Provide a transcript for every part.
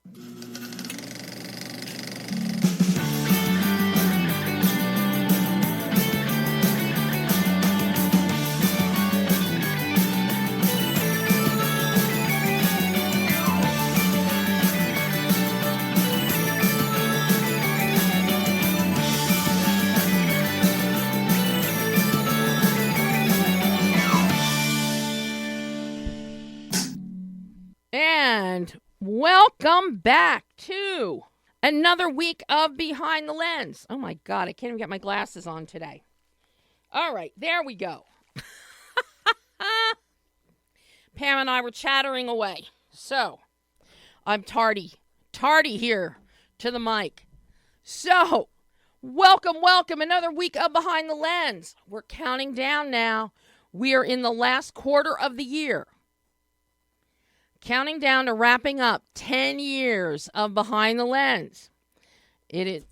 And welcome back to another week of Behind the Lens. Oh my God, I can't even get my glasses on today. All right, there we go. Pam and I were chattering away. So, I'm tardy here to the mic. So, welcome, another week of Behind the Lens. We're counting down now. We are in the last quarter of the year. Counting down to wrapping up 10 years of Behind the Lens. It's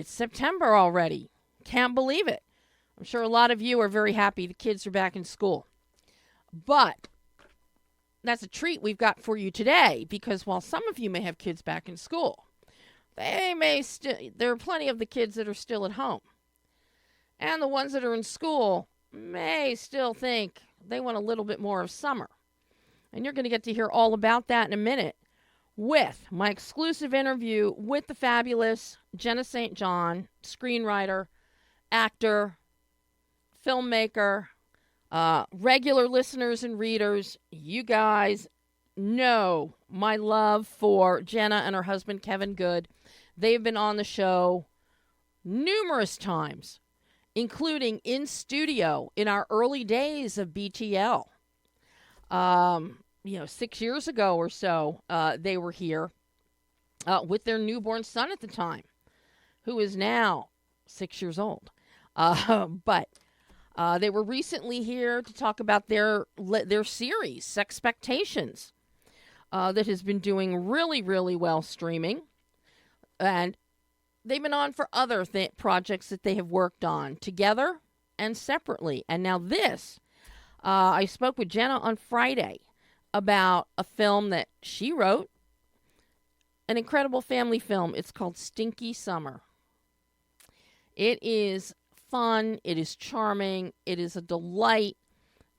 September already. Can't believe it. I'm sure a lot of you are very happy the kids are back in school. But that's a treat we've got for you today, because while some of you may have kids back in school, there are plenty of the kids that are still at home. And the ones that are in school may still think they want a little bit more of summer. And you're going to get to hear all about that in a minute with my exclusive interview with the fabulous Jenna St. screenwriter, actor, filmmaker, regular listeners and readers. You guys know my love for Jenna and her husband, Kevin Good. They've been on the show numerous times, including in studio in our early days of BTL. 6 years ago or so, they were here with their newborn son at the time, who is now 6 years old. But they were recently here to talk about their series, Sexpectations, that has been doing really, really well streaming. And they've been on for other projects that they have worked on together and separately. And now this, I spoke with Jenna on Friday about a film that she wrote, an incredible family film. It's called Stinky Summer. It is fun. It is charming. It is a delight.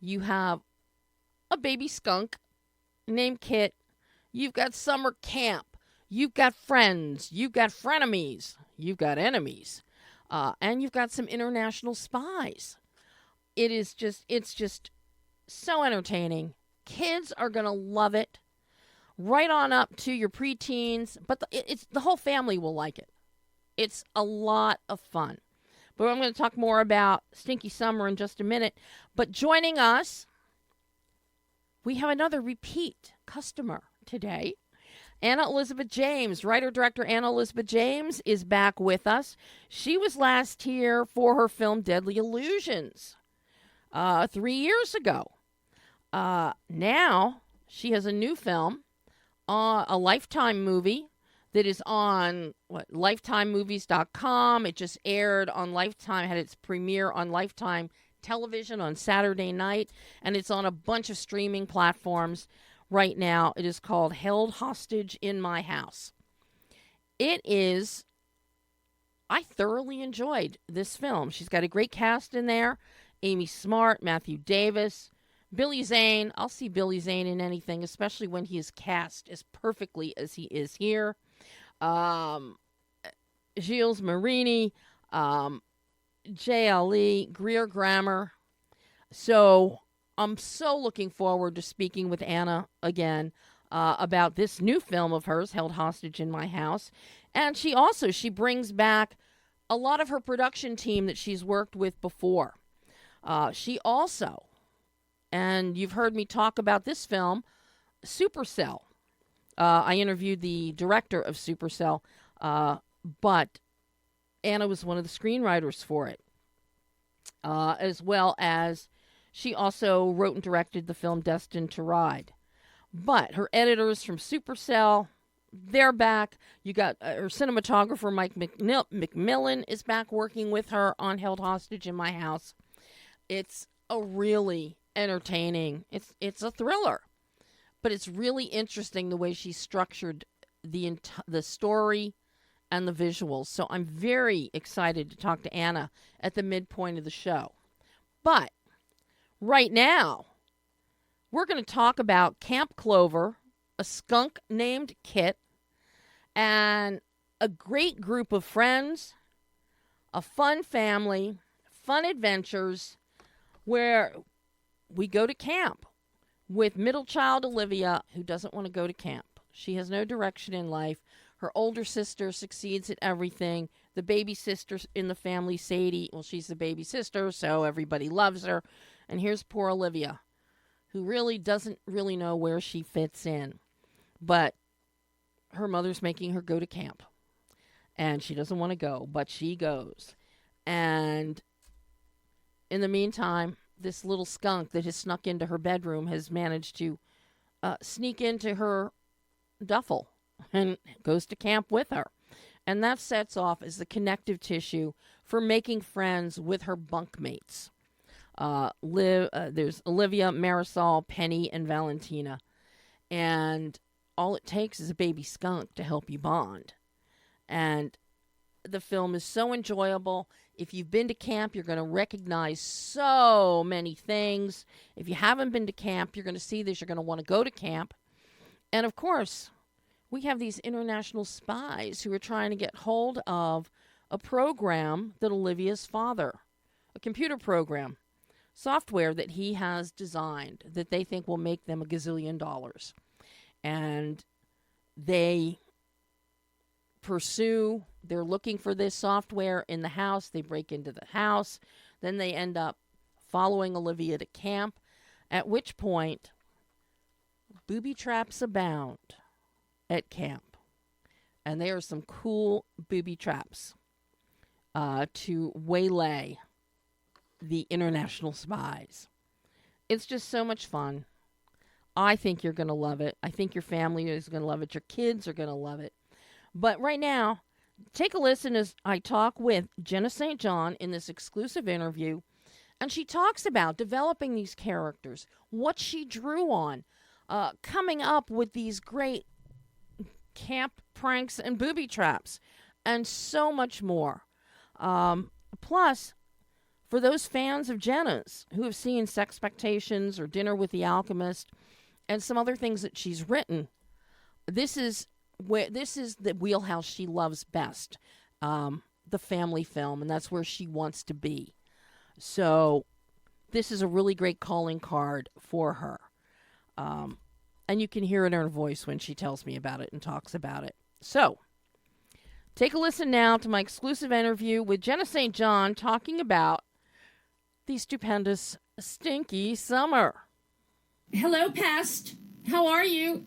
You have a baby skunk named Kit. You've got summer camp. You've got friends. You've got frenemies. You've got enemies. And you've got some international spies. It's just so entertaining. Kids are going to love it, right on up to your preteens, but the whole family will like it. It's a lot of fun. But I'm going to talk more about Stinky Summer in just a minute. But joining us, we have another repeat customer today. Anna Elizabeth James, writer-director Anna Elizabeth James, is back with us. She was last here for her film Deadly Illusions 3 years ago. Now she has a new film, a Lifetime movie that is on lifetimemovies.com. It just aired on Lifetime, had its premiere on Lifetime television on Saturday night, and it's on a bunch of streaming platforms right now. It is called Held Hostage in My House. I thoroughly enjoyed this film. She's got a great cast in there. Amy Smart, Matthew Davis, Billy Zane. I'll see Billy Zane in anything, especially when he is cast as perfectly as he is here. Gilles Marini, J.L.E., Greer Grammer. So I'm so looking forward to speaking with Anna again about this new film of hers, Held Hostage in My House. And she brings back a lot of her production team that she's worked with before. She also, and you've heard me talk about this film, Supercell. I interviewed the director of Supercell, but Anna was one of the screenwriters for it, as well as she also wrote and directed the film Destined to Ride. But her editors from Supercell, they're back. You got her cinematographer, Mike McMillan, is back working with her on Held Hostage in My House. It's a really entertaining, it's a thriller, but it's really interesting the way she structured the story and the visuals. So I'm very excited to talk to Anna at the midpoint of the show. But right now, we're going to talk about Camp Clover, a skunk named Kit, and a great group of friends, a fun family, fun adventures, where we go to camp with middle child Olivia, who doesn't want to go to camp. She has no direction in life. Her older sister succeeds at everything. The baby sister in the family, Sadie, well, she's the baby sister, so everybody loves her. And here's poor Olivia, who really doesn't really know where she fits in. But her mother's making her go to camp. And she doesn't want to go, but she goes. And in the meantime, this little skunk that has snuck into her bedroom has managed to sneak into her duffel and goes to camp with her. And that sets off as the connective tissue for making friends with her bunkmates. There's Olivia, Marisol, Penny, and Valentina. And all it takes is a baby skunk to help you bond. And the film is so enjoyable. If you've been to camp, you're going to recognize so many things. If you haven't been to camp, you're going to see this. You're going to want to go to camp. And of course, we have these international spies who are trying to get hold of a program that Olivia's father, a computer program, software that he has designed that they think will make them $1 gazillion. And they pursue, they're looking for this software in the house. They break into the house. Then they end up following Olivia to camp, at which point booby traps abound at camp. And there are some cool booby traps to waylay the international spies. It's just so much fun. I think you're going to love it. I think your family is going to love it. Your kids are going to love it. But right now, take a listen as I talk with Jenna St. John in this exclusive interview. And she talks about developing these characters, what she drew on, coming up with these great camp pranks and booby traps, and so much more. Plus, for those fans of Jenna's who have seen Sexpectations or Dinner with the Alchemist and some other things that she's written, this is the wheelhouse she loves best, the family film, and that's where she wants to be. So this is a really great calling card for her. And you can hear it in her voice when she tells me about it and talks about it. So take a listen now to my exclusive interview with Jenna St. John talking about the stupendous Stinky Summer. Hello, Pest. How are you?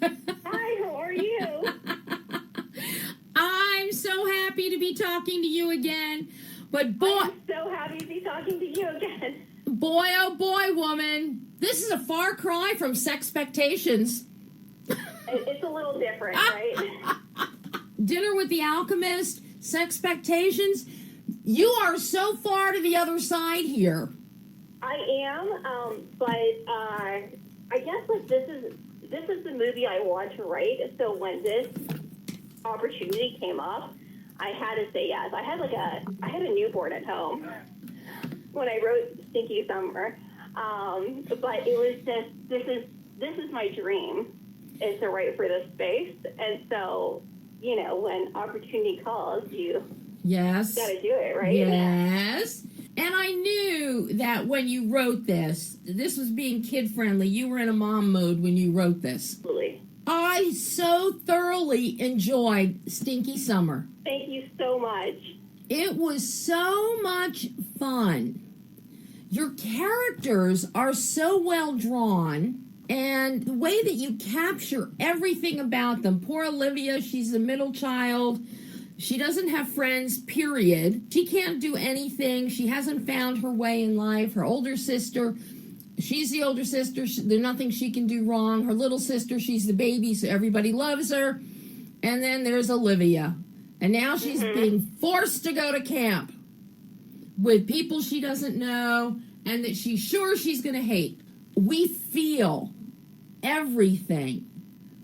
Hi, how are you? I'm so happy to be talking to you again. But boy, I'm so happy to be talking to you again. Boy, oh boy, woman. This is a far cry from Sexpectations. It's a little different, right? Dinner with the Alchemist, Sexpectations. You are so far to the other side here. I am, but I guess like this is the movie I want to write. So when this opportunity came up, I had to say yes. I had a newborn at home when I wrote Stinky Summer, but it was just this is my dream, is to write for this space, and so when opportunity calls, you yes got to do it, right? Yes. And I knew that when you wrote this was being kid-friendly. You were in a mom mode when you wrote this. Absolutely. I so thoroughly enjoyed Stinky Summer. Thank you so much. It was so much fun. Your characters are so well drawn, and the way that you capture everything about them. Poor Olivia, she's the middle child. She doesn't have friends, period. She can't do anything. She hasn't found her way in life. Her older sister, she's the older sister. There's nothing she can do wrong. Her little sister, she's the baby, so everybody loves her. And then there's Olivia. And now she's being forced to go to camp with people she doesn't know and that she's sure she's going to hate. We feel everything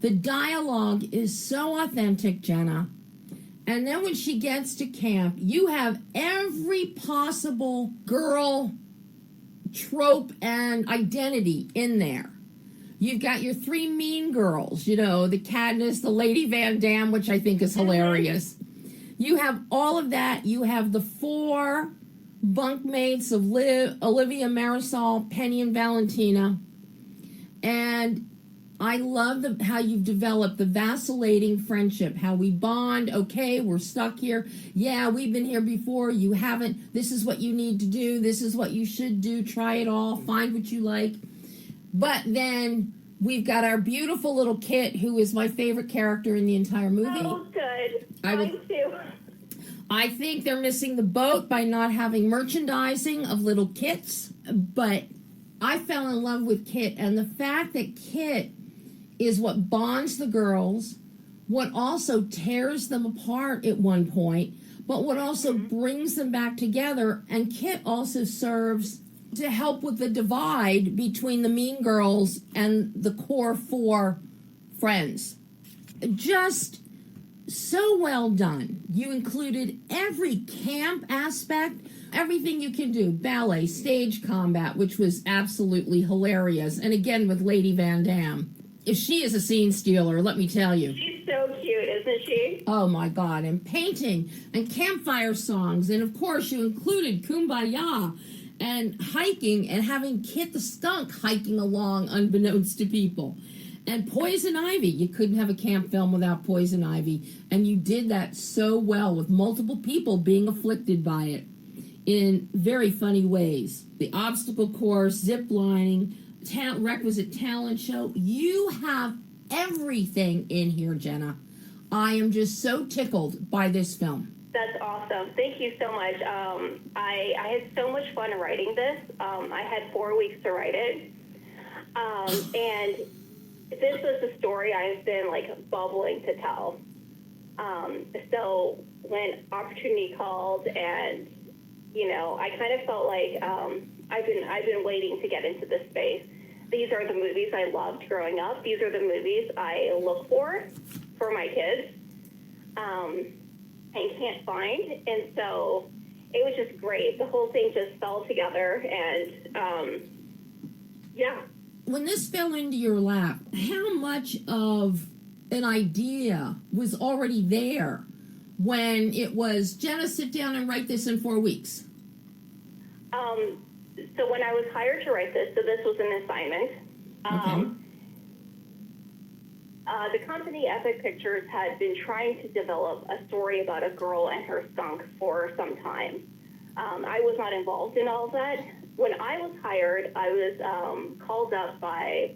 The dialogue is so authentic, Jenna. And then when she gets to camp, you have every possible girl trope and identity in there. You've got your three mean girls, you know, the Katniss, the Lady Van Dam, which I think is hilarious. You have all of that. You have the four bunkmates of Olivia, Marisol, Penny, and Valentina. And I love how you've developed the vacillating friendship, how we bond. Okay, we're stuck here. Yeah, we've been here before. You haven't. This is what you need to do. This is what you should do. Try it all. Find what you like. But then we've got our beautiful little Kit, who is my favorite character in the entire movie. Oh, good. Mine too. I think they're missing the boat by not having merchandising of little Kits. But I fell in love with Kit. And the fact that Kit is what bonds the girls, what also tears them apart at one point, but what also brings them back together. And Kit also serves to help with the divide between the mean girls and the core four friends. Just so well done. You included every camp aspect, everything you can do. Ballet, stage combat, which was absolutely hilarious. And again, with Lady Van Dam. If she is a scene stealer, let me tell you. She's so cute, isn't she? Oh my God. And painting and campfire songs. And of course, you included Kumbaya and hiking and having Kit the skunk hiking along unbeknownst to people. And Poison Ivy. You couldn't have a camp film without Poison Ivy. And you did that so well with multiple people being afflicted by it in very funny ways. The obstacle course, zip lining, requisite talent show. You have everything in here, Jenna. I am just so tickled by this film. That's awesome. Thank you so much. I had so much fun writing this. I had 4 weeks to write it. And this was a story I've been like bubbling to tell. So when opportunity called, and you know, I kind of felt like I've been waiting to get into this space. These are the movies I loved growing up. These are the movies I look for my kids, and can't find. And so it was just great. The whole thing just fell together, and yeah. When this fell into your lap, how much of an idea was already there when it was, Jenna, sit down and write this in 4 weeks? So when I was hired to write this, so this was an assignment. Okay. The company Epic Pictures had been trying to develop a story about a girl and her skunk for some time. I was not involved in all of that. When I was hired, I was called up by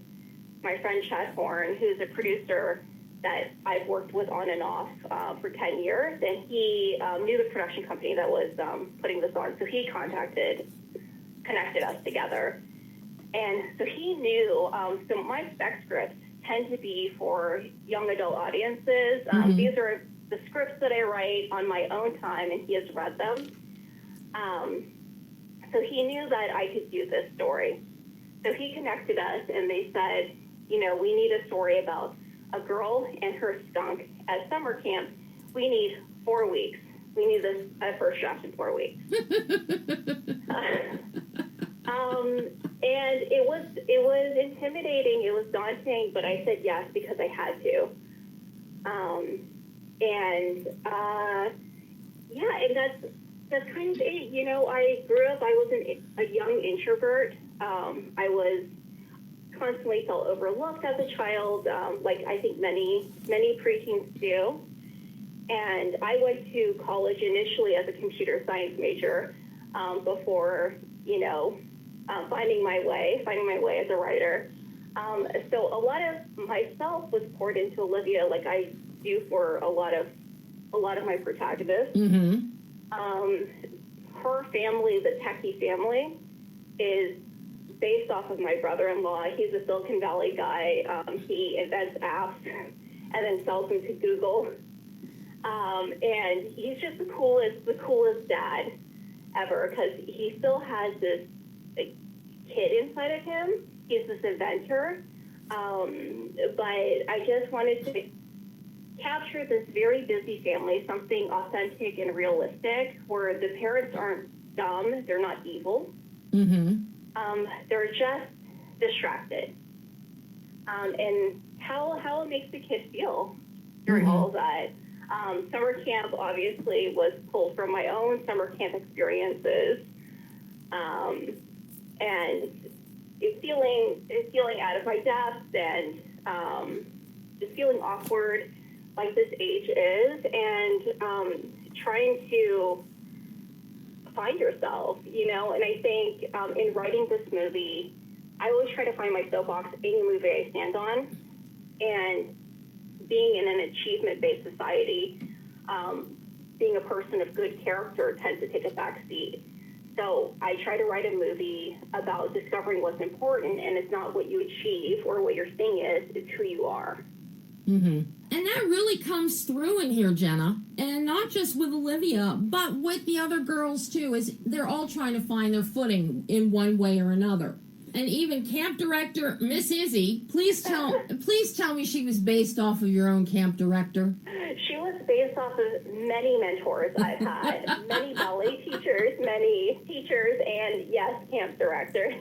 my friend Chad Horn, who's a producer that I've worked with on and off for 10 years, and he knew the production company that was putting this on, so he connected us together. And so he knew, so my spec scripts tend to be for young adult audiences. These are the scripts that I write on my own time, and he has read them. So he knew that I could do this story. So he connected us, and they said, you know, we need a story about a girl and her skunk at summer camp. We need 4 weeks. We need this first draft in 4 weeks. And it was intimidating. It was daunting, but I said yes because I had to. And that's kind of it. You know, I grew up. I was a young introvert. I was constantly felt overlooked as a child, like I think many preteens do. And I went to college initially as a computer science major before, you know, finding my way as a writer. So a lot of myself was poured into Olivia, like I do for a lot of my protagonists. Mm-hmm. Her family, the Techie family, is based off of my brother-in-law. He's a Silicon Valley guy. He invents apps and then sells them to Google. And he's just the coolest dad ever, because he still has this kid inside of him. He's this inventor. But I just wanted to capture this very busy family, something authentic and realistic, where the parents aren't dumb, they're not evil. They're just distracted. And how it makes the kid feel during all of that. Summer camp obviously was pulled from my own summer camp experiences, and feeling out of my depth, and just feeling awkward like this age is, and trying to find yourself, you know. And I think in writing this movie, I always try to find my soapbox any movie I stand on, and being in an achievement-based society, being a person of good character tends to take a back seat. So I try to write a movie about discovering what's important, and it's not what you achieve or what your thing is, it's who you are. And that really comes through in here, Jenna. And not just with Olivia, but with the other girls, too, is they're all trying to find their footing in one way or another. And even camp director, Miss Izzy, please tell me she was based off of your own camp director. She was based off of many mentors I've had, many ballet teachers, and yes, camp directors.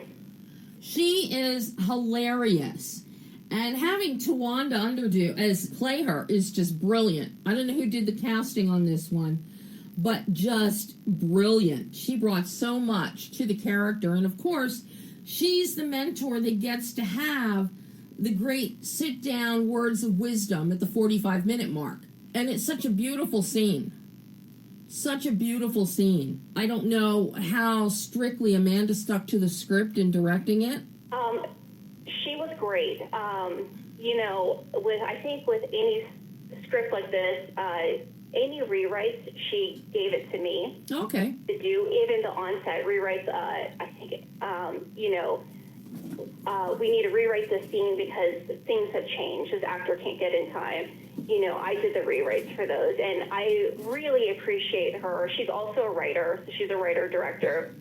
She is hilarious. And having Tawanda Underdo as play her is just brilliant. I don't know who did the casting on this one, but just brilliant. She brought so much to the character. And of course, she's the mentor that gets to have the great sit-down words of wisdom at the 45-minute mark. And it's such a beautiful scene. Such a beautiful scene. I don't know how strictly Amanda stuck to the script in directing it. She was great. You know, I think with any script like this, any rewrites, she gave it to me. Okay. To do, even the on-set rewrites. I think, you know, we need to rewrite this scene because things have changed. This actor can't get in time. You know, I did the rewrites for those, and I really appreciate her. She's also a writer. So she's a writer-director.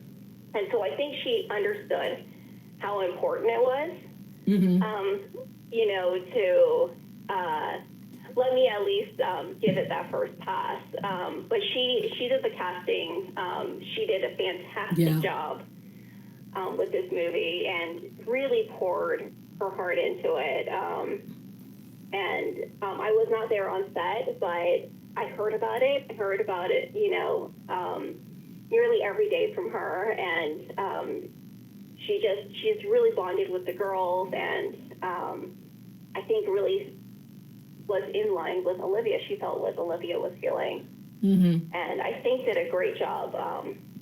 And so I think she understood how important it was, you know, to let me at least give it that first pass. But she did the casting. She did a fantastic job with this movie and really poured her heart into it. And I was not there on set, but I heard about it, you know, nearly every day from her. And she's really bonded with the girls, and I think really was in line with Olivia. She felt what Olivia was feeling. And I think did a great job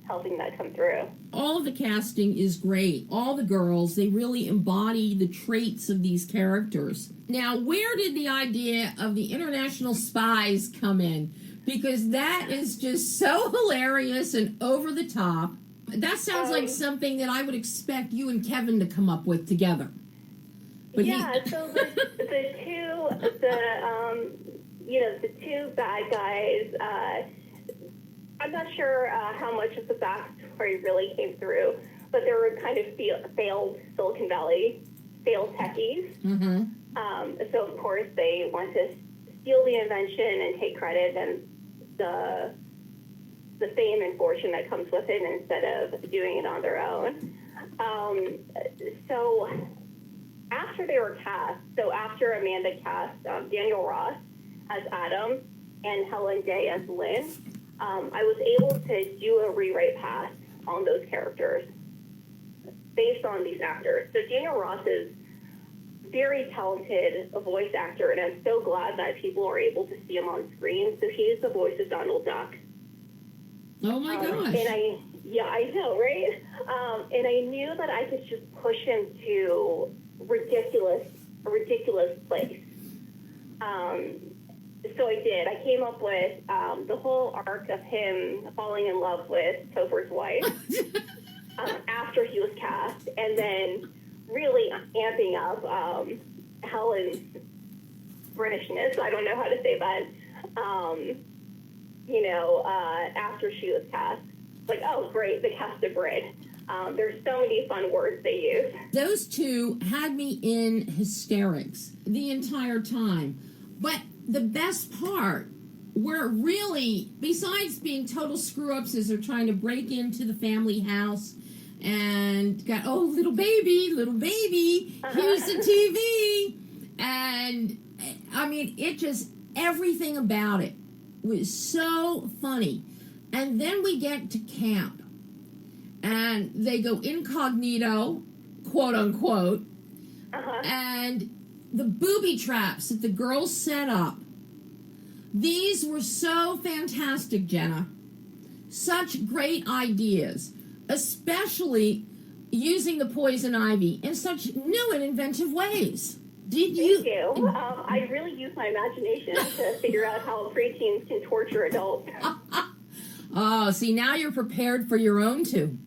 helping that come through. All of the casting is great. All the girls, they really embody the traits of these characters. Now, where did the idea of the international spies come in? Because that is just so hilarious and over the top. That sounds like something that I would expect you and Kevin to come up with together. But so the two bad guys, I'm not sure how much of the backstory really came through, but they were kind of failed Silicon Valley, failed techies. So, of course, they want to steal the invention and take credit and the fame and fortune that comes with it instead of doing it on their own. So after they were cast, after Amanda cast Daniel Ross as Adam and Helen Day as Lynn, I was able to do a rewrite pass on those characters based on these actors. So Daniel Ross is very talented voice actor, and I'm so glad that people are able to see him on screen. So he's the voice of Donald Duck. Oh my gosh. And I know, right? And I knew that I could just push him to a ridiculous place. So I did. I came up with the whole arc of him falling in love with Topher's wife after he was cast, and then really amping up Helen's Britishness. I don't know how to say that. After she was cast. Like, oh, great, the cast of Brit. There's so many fun words they use. Those two had me in hysterics the entire time. But the best part, where really, besides being total screw-ups as they're trying to break into the family house and got, oh, little baby, here's the TV. And, I mean, it just, everything about it was so funny. And then we get to camp. And they go incognito, quote unquote, and the booby traps that the girls set up. These were so fantastic, Jenna. Such great ideas, especially using the poison ivy in such new and inventive ways. Thank you. I really use my imagination to figure out how preteens can torture adults. Oh, see, now you're prepared for your own two.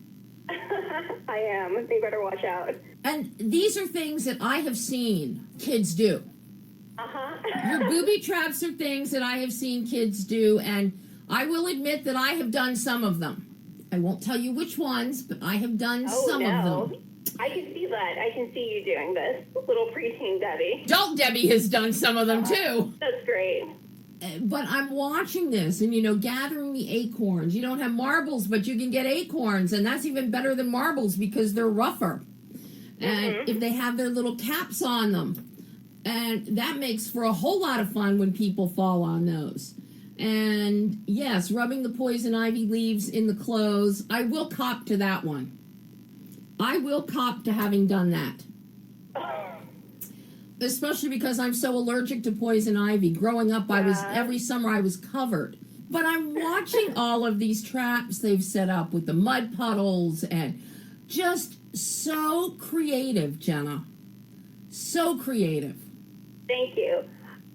I am. They better watch out. And these are things that I have seen kids do. Your booby traps are things that I have seen kids do, and I will admit that I have done some of them. I won't tell you which ones, but I have done some of them. I can see that. I can see you doing this. Little preteen Debbie. Adult Debbie has done some of them, too. That's great. But I'm watching this and, you know, gathering the acorns. You don't have marbles, but you can get acorns, and that's even better than marbles because they're rougher. And if they have their little caps on them. And that makes for a whole lot of fun when people fall on those. And, yes, rubbing the poison ivy leaves in the clothes. I will cop to that one. I will cop to having done that. Especially because I'm so allergic to poison ivy. Growing up, every summer I was covered. But I'm watching all of these traps they've set up with the mud puddles and just so creative, Jenna. So creative. Thank you.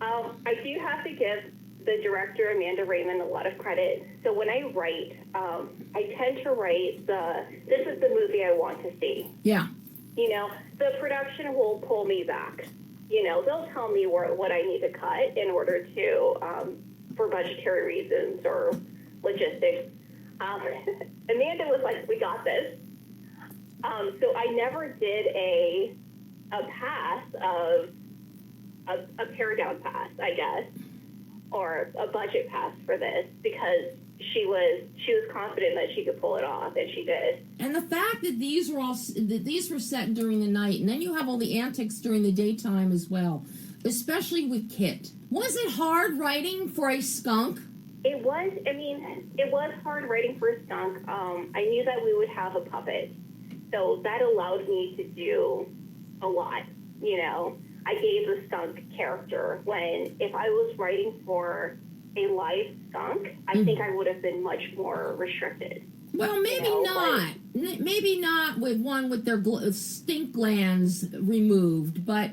I do have to give the director, Amanda Raymond, a lot of credit. So when I write, I tend to write this is the movie I want to see. Yeah. You know, the production will pull me back. You know, they'll tell me what I need to cut in order to, for budgetary reasons or logistics. Amanda was like, we got this. So I never did a pass of a pared down pass, I guess, or a budget pass for this because she was confident that she could pull it off, and she did. And the fact that these were set during the night, and then you have all the antics during the daytime as well, especially with Kit. Was it hard writing for a skunk? It was. I mean, it was hard writing for a skunk. I knew that we would have a puppet, so that allowed me to do a lot. You know, I gave the skunk character when if I was writing for a live skunk, I think I would have been much more restricted. Well, maybe not. Maybe not with one with their stink glands removed, but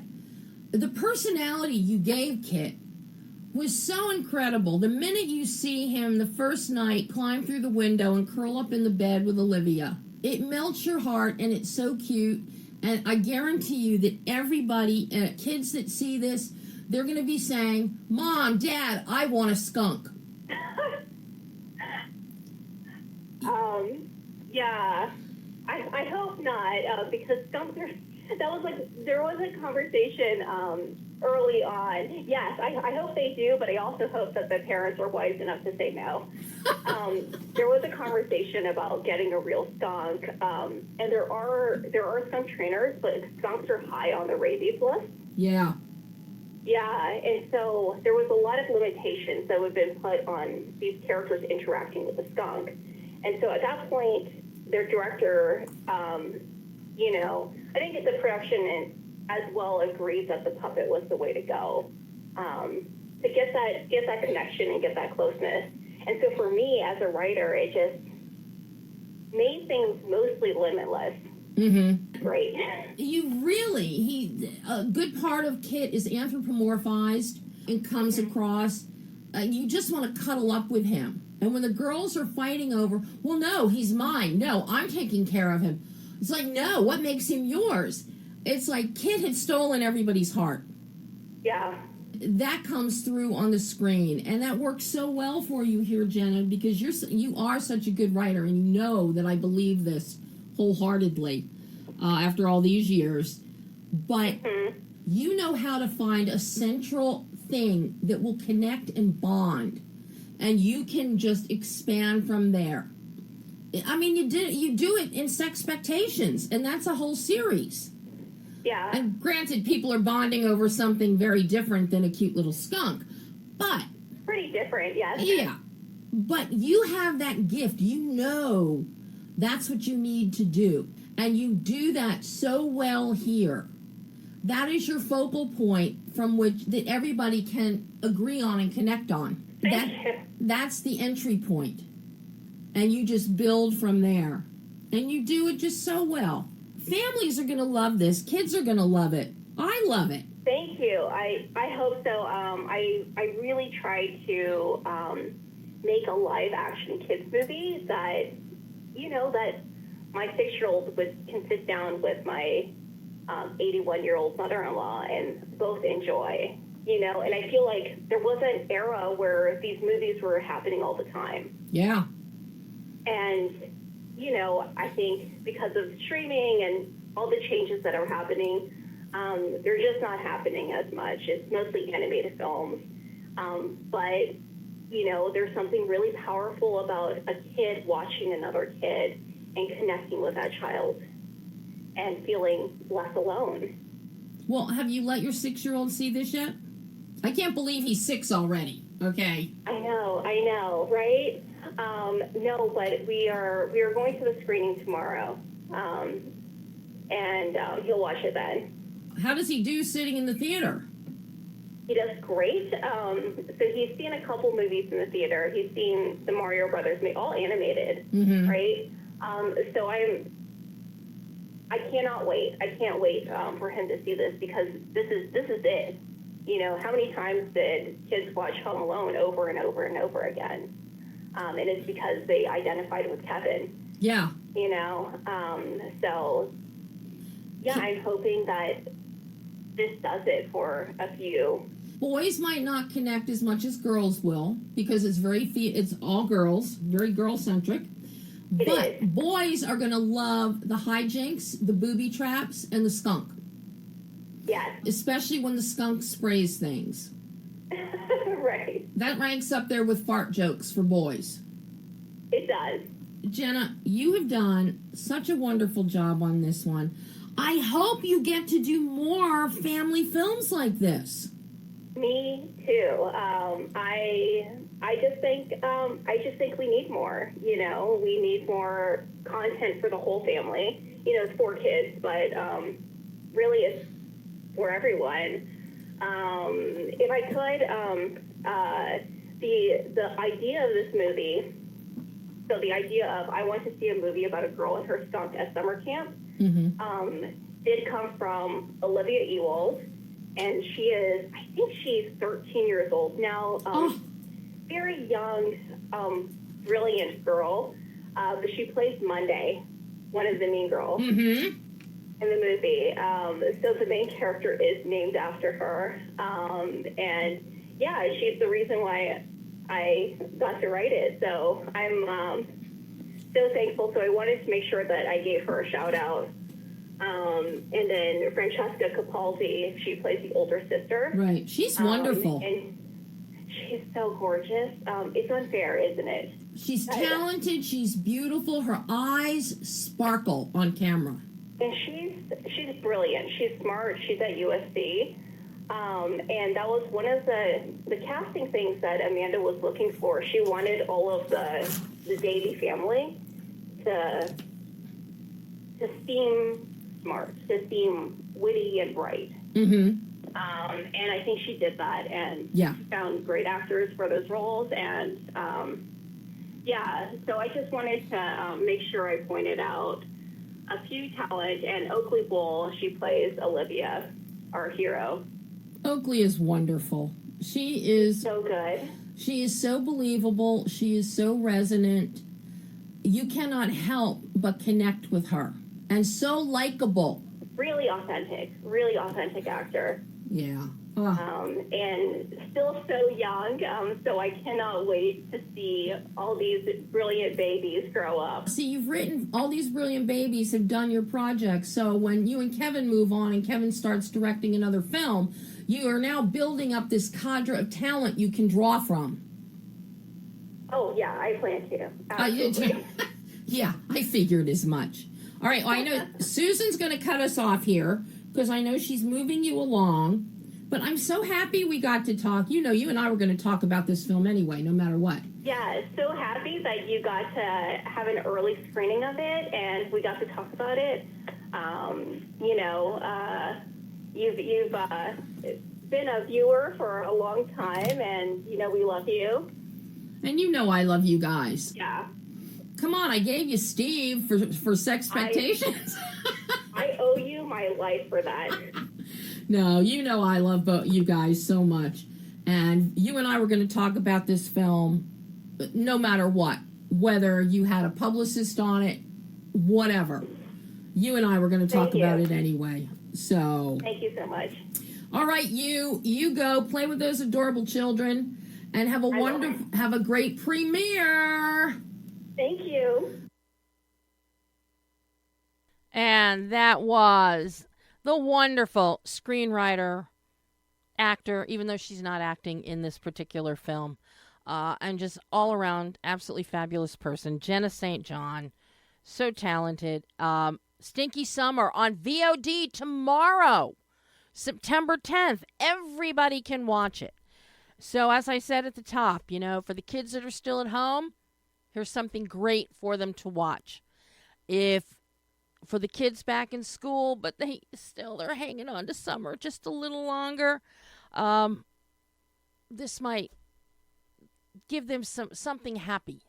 the personality you gave Kit was so incredible. The minute you see him the first night climb through the window and curl up in the bed with Olivia, it melts your heart, and it's so cute. And I guarantee you that everybody, kids that see this, they're going to be saying, Mom, Dad, I want a skunk. Yeah. I hope not, because skunks are, there was a conversation early on. Yes, I hope they do, but I also hope that the parents are wise enough to say no. There was a conversation about getting a real skunk, and there are skunk trainers, but skunks are high on the rabies list. Yeah. Yeah, and so there was a lot of limitations that would have been put on these characters interacting with the skunk. And so at that point, their director, you know, I think the production as well agreed that the puppet was the way to go, to get that connection and get that closeness. And so for me as a writer, it just made things mostly limitless. Mm-hmm. Great. A good part of Kit is anthropomorphized and comes across. You just want to cuddle up with him. And when the girls are fighting over, well, no, he's mine. No, I'm taking care of him. It's like, no, what makes him yours? It's like Kit had stolen everybody's heart. Yeah. That comes through on the screen, and that works so well for you here, Jenna, because you are such a good writer, and you know that I believe this wholeheartedly after all these years. But you know how to find a central thing that will connect and bond, and you can just expand from there. I mean, you do it in Sexpectations, and that's a whole series. Yeah. And granted, people are bonding over something very different than a cute little skunk, but Pretty different, yes. yeah. But you have that gift. You know that's what you need to do, and you do that so well here. That is your focal point from which that everybody can agree on and connect on. Thank you. That's the entry point. And you just build from there. And you do it just so well. Families are going to love this. Kids are going to love it. I love it. Thank you. I hope so. I really tried to make a live action kids movie that, you know, that my 6-year-old can sit down with my 81-year-old mother-in-law and both enjoy, you know. And I feel like there was an era where these movies were happening all the time. Yeah. And, you know, I think because of streaming and all the changes that are happening, they're just not happening as much. It's mostly animated films. But, you know, there's something really powerful about a kid watching another kid and connecting with that child and feeling less alone. Well, have you let your 6-year-old see this yet? I can't believe he's 6 already. Okay. I know, right? No, but we are going to the screening tomorrow, and he'll watch it then. How does he do sitting in the theater? He does great. So he's seen a couple movies in the theater. He's seen the Mario Brothers, all animated, right? So I cannot wait. I can't wait for him to see this, because this is it. You know, how many times did kids watch Home Alone over and over and over again? And it's because they identified with Kevin. Yeah. You know, so yeah, I'm hoping that this does it for a few. Boys might not connect as much as girls will, because it's all girls, very girl-centric. But boys are going to love the hijinks, the booby traps, and the skunk. Yes. Especially when the skunk sprays things. Right. That ranks up there with fart jokes for boys. It does. Jenna, you have done such a wonderful job on this one. I hope you get to do more family films like this. Me too. I just think we need more. You know, we need more content for the whole family. You know, it's for kids, but really it's for everyone. If I could, the idea of this movie. So the idea of I want to see a movie about a girl and her skunk at summer camp did come from Olivia Ewald, and I think she's 13 years old now. Very young, brilliant girl, but she plays Monday, one of the mean girls in the movie. So the main character is named after her, and yeah, she's the reason why I got to write it. So I'm so thankful. So I wanted to make sure that I gave her a shout out. And then Francesca Capaldi, she plays the older sister. Right. She's wonderful. And she's so gorgeous. It's unfair, isn't it? She's talented. She's beautiful. Her eyes sparkle on camera. And she's brilliant. She's smart. She's at USC. And that was one of the casting things that Amanda was looking for. She wanted all of the Davy family to seem smart, to seem witty and bright. And I think she did that, and found great actors for those roles. And so I just wanted to make sure I pointed out a few talent. And Oakley Bull, she plays Olivia, our hero. Oakley is wonderful. She is so good. She is so believable. She is so resonant. You cannot help but connect with her. And so likable. Really authentic actor. Yeah. and still so young. So I cannot wait to see all these brilliant babies grow up. See, you've written, all these brilliant babies have done your project. So when you and Kevin move on and Kevin starts directing another film, you are now building up this cadre of talent you can draw from. Oh, yeah, I plan to. Absolutely. Yeah, I figured as much. All right, well, I know Susan's going to cut us off here because I know she's moving you along. But I'm so happy we got to talk. You know, you and I were going to talk about this film anyway, no matter what. Yeah, so happy that you got to have an early screening of it, and we got to talk about it. You've been a viewer for a long time, and, we love you. And you know I love you guys. Yeah. Come on, I gave you Steve for Sexpectations. I owe you my life for that. No, you know I love both you guys so much. And you and I were going to talk about this film no matter what. Whether you had a publicist on it, whatever. You and I were going to talk about it anyway. So thank you so much. All right, you go play with those adorable children and have a great premiere. Thank you. And that was the wonderful screenwriter, actor, even though she's not acting in this particular film, and just all around absolutely fabulous person, Jenna St. John. So talented. Stinky Summer on VOD tomorrow, September 10th. Everybody can watch it. So as I said at the top, for the kids that are still at home, here's something great for them to watch. For the kids back in school, but they're hanging on to summer just a little longer, this might give them something happy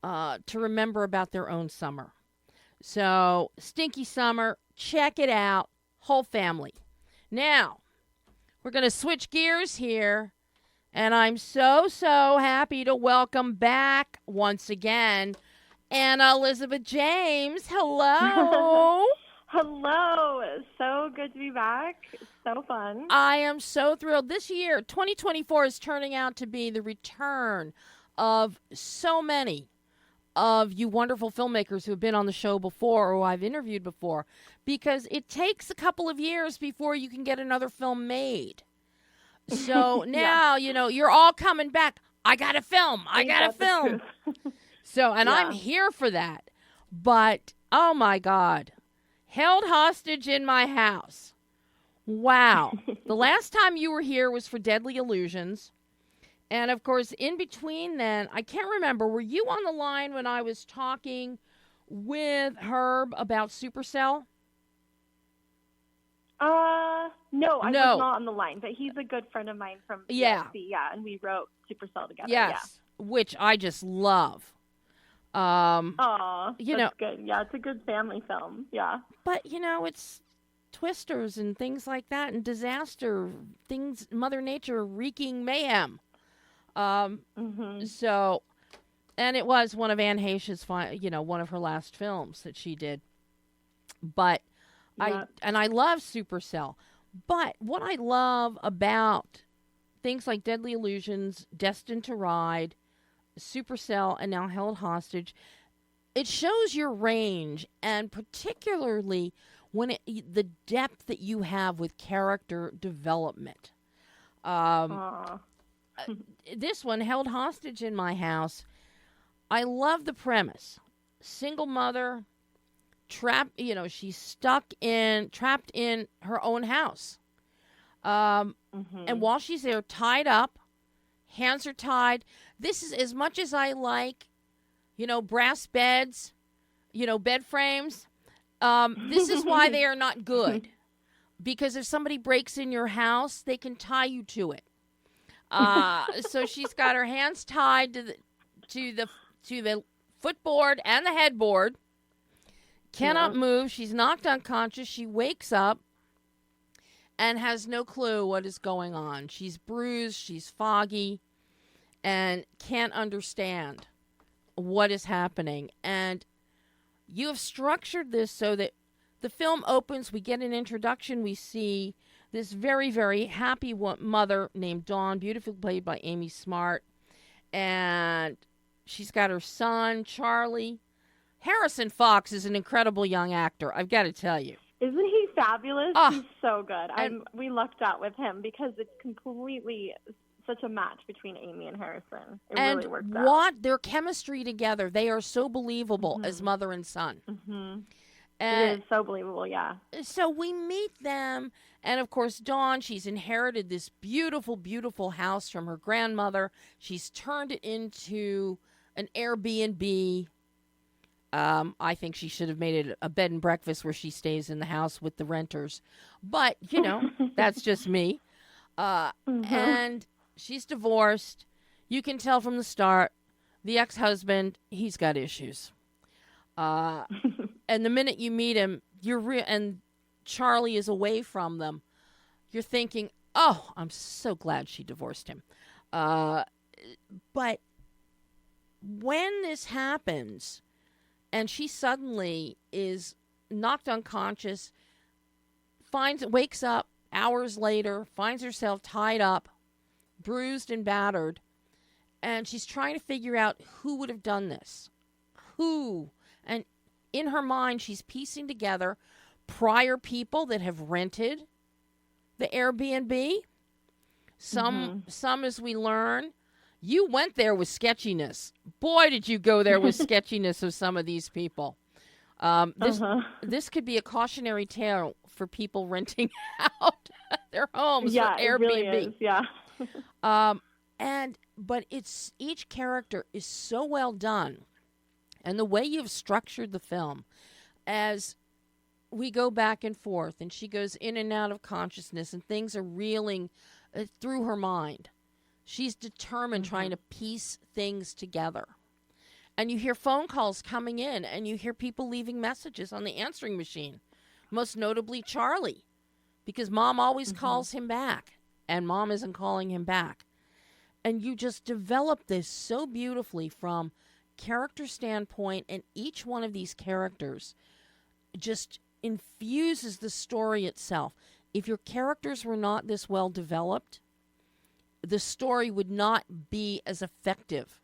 to remember about their own summer. So, Stinky Summer, check it out, whole family. Now, we're going to switch gears here, and I'm so happy to welcome back once again Anna Elizabeth James. Hello. Hello. So good to be back. So fun. I am so thrilled. This year, 2024, is turning out to be the return of so many of you wonderful filmmakers who have been on the show before or who I've interviewed before, because it takes a couple of years before you can get another film made. So now, you're all coming back. I got a film. I got a film. So, and I'm here for that. But, oh my God, Held Hostage in My House. Wow. The last time you were here was for Deadly Illusions. And, of course, in between then, I can't remember, were you on the line when I was talking with Herb about Supercell? No, I was not on the line, but he's a good friend of mine from yeah, and we wrote Supercell together. Yes, which I just love. That's good. Yeah, it's a good family film. Yeah. But, it's twisters and things like that and disaster, things, Mother Nature wreaking mayhem. So, and it was one of Anne Heche's, one of her last films that she did. But I love Supercell. But what I love about things like Deadly Illusions, Destined to Ride, Supercell, and now Held Hostage, it shows your range, and particularly when the depth that you have with character development. This one, Held Hostage in My House, I love the premise. Single mother, trapped, she's trapped in her own house. And while she's there, tied up, hands are tied. This is as much as I like, brass beds, bed frames. This is why they are not good. Because if somebody breaks in your house, they can tie you to it. So she's got her hands tied to the footboard and the headboard. Cannot move. She's knocked unconscious. She wakes up and has no clue what is going on. She's bruised. She's foggy and can't understand what is happening. And you have structured this so that the film opens. We get an introduction. We see this very, very happy mother named Dawn, beautifully played by Amy Smart. And she's got her son, Charlie. Harrison Fox is an incredible young actor, I've got to tell you. Isn't he fabulous? He's so good. We lucked out with him because it's completely such a match between Amy and Harrison. It really worked out. And their chemistry together, they are so believable as mother and son. Mm-hmm. And it is so believable, yeah. So we meet them, and of course, Dawn, she's inherited this beautiful, beautiful house from her grandmother. She's turned it into an Airbnb. I think she should have made it a bed and breakfast where she stays in the house with the renters. But, that's just me. And she's divorced. You can tell from the start, the ex-husband, he's got issues. And the minute you meet him, and Charlie is away from them, you're thinking, oh, I'm so glad she divorced him. But when this happens, and she suddenly is knocked unconscious, wakes up hours later, finds herself tied up, bruised and battered, and she's trying to figure out who would have done this. Who? And in her mind, she's piecing together prior people that have rented the Airbnb. Some, as we learn, you went there with sketchiness. Boy, did you go there with sketchiness of some of these people. This could be a cautionary tale for people renting out their homes for Airbnb. It really is, yeah. But each character is so well done. And the way you've structured the film, as we go back and forth, and she goes in and out of consciousness, and things are reeling through her mind. She's determined, trying to piece things together. And you hear phone calls coming in, and you hear people leaving messages on the answering machine, most notably Charlie, because Mom always calls him back, and Mom isn't calling him back. And you just develop this so beautifully from character standpoint, and each one of these characters just infuses the story itself. If your characters were not this well developed, the story would not be as effective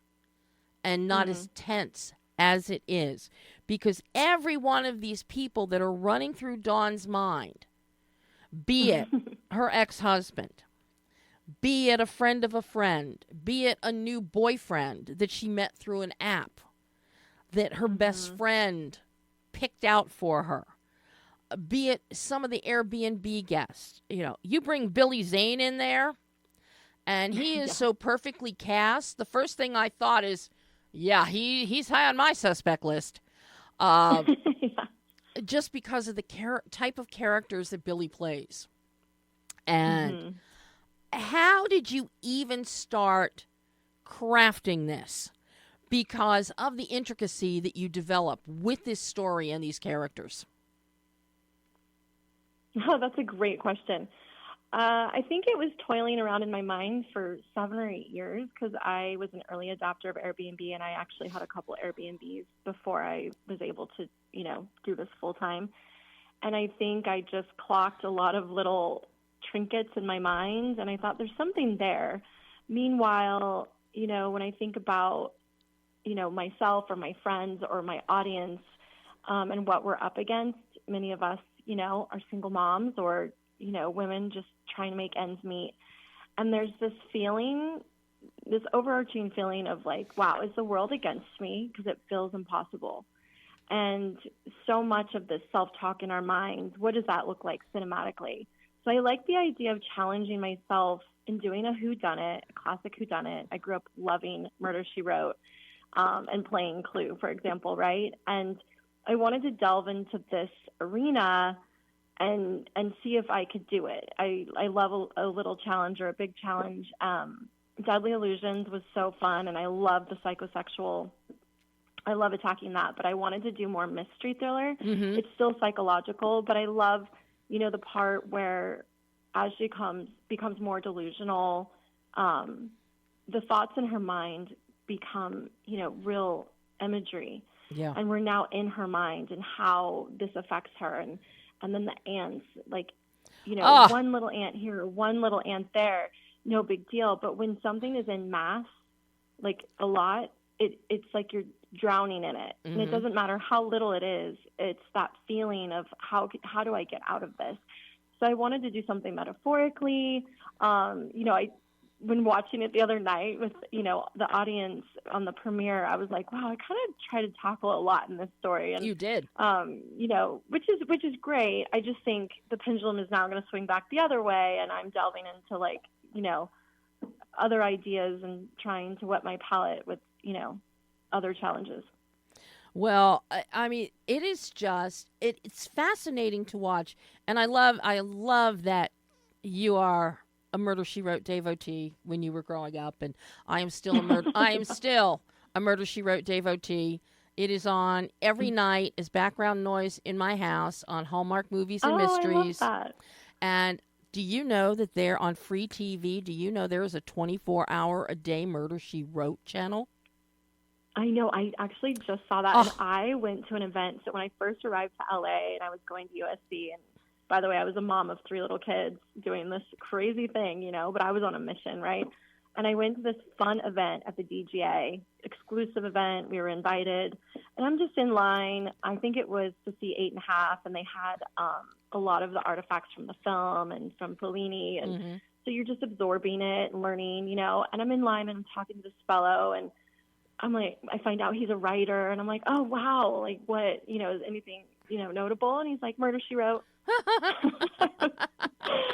and not as tense as it is, because every one of these people that are running through Dawn's mind, be it her ex-husband, be it a friend of a friend, be it a new boyfriend that she met through an app that her best friend picked out for her, be it some of the Airbnb guests. You bring Billy Zane in there, and he is so perfectly cast. The first thing I thought is, he's high on my suspect list. Just because of the type of characters that Billy plays. And how did you even start crafting this? Because of the intricacy that you develop with this story and these characters. Oh, that's a great question. I think it was toiling around in my mind for 7 or 8 years, because I was an early adopter of Airbnb, and I actually had a couple Airbnbs before I was able to, do this full time. And I think I just clocked a lot of little trinkets in my mind, and I thought there's something there. Meanwhile, when I think about, myself or my friends or my audience, and what we're up against, many of us, are single moms or, women just trying to make ends meet. And there's this feeling, this overarching feeling of like, wow, is the world against me? Because it feels impossible. And so much of this self-talk in our minds, what does that look like cinematically? So I like the idea of challenging myself in doing a whodunit, a classic whodunit. I grew up loving Murder, She Wrote, and playing Clue, for example, right? And I wanted to delve into this arena and see if I could do it. I love a little challenge or a big challenge. Deadly Illusions was so fun, and I love the psychosexual. I love attacking that, but I wanted to do more mystery thriller. It's still psychological, but I love, the part where as she becomes more delusional, the thoughts in her mind become, real imagery. Yeah. And we're now in her mind and how this affects her. And then the ants, like, one little ant here, one little ant there, no big deal. But when something is in mass, like a lot, it's like you're drowning in it. And it doesn't matter how little it is. It's that feeling of how do I get out of this? So I wanted to do something metaphorically. When watching it the other night with, the audience on the premiere, I was like, wow, I kind of try to tackle a lot in this story. And you did. Which is great. I just think the pendulum is now going to swing back the other way, and I'm delving into other ideas and trying to whet my palate with, other challenges. Well, I mean, it is just, it's fascinating to watch. And I love that you are a Murder, She Wrote devotee when you were growing up. And I am still a Murder, She Wrote devotee. It is on every night as background noise in my house on Hallmark Movies and Mysteries. I love that. And do you know that they're on free TV? Do you know there is a 24-hour-a-day Murder, She Wrote channel? I know. I actually just saw that. And I went to an event. So when I first arrived to LA and I was going to USC, and by the way, I was a mom of 3 little kids doing this crazy thing, but I was on a mission, right? And I went to this fun event at the DGA, exclusive event. We were invited. And I'm just in line. I think it was to see 8.5. And they had a lot of the artifacts from the film and from Fellini. And so you're just absorbing it and learning, And I'm in line and I'm talking to this fellow. And I'm like, I find out he's a writer. And I'm like, oh, wow. Like, what, is anything, notable? And he's like, Murder, She Wrote.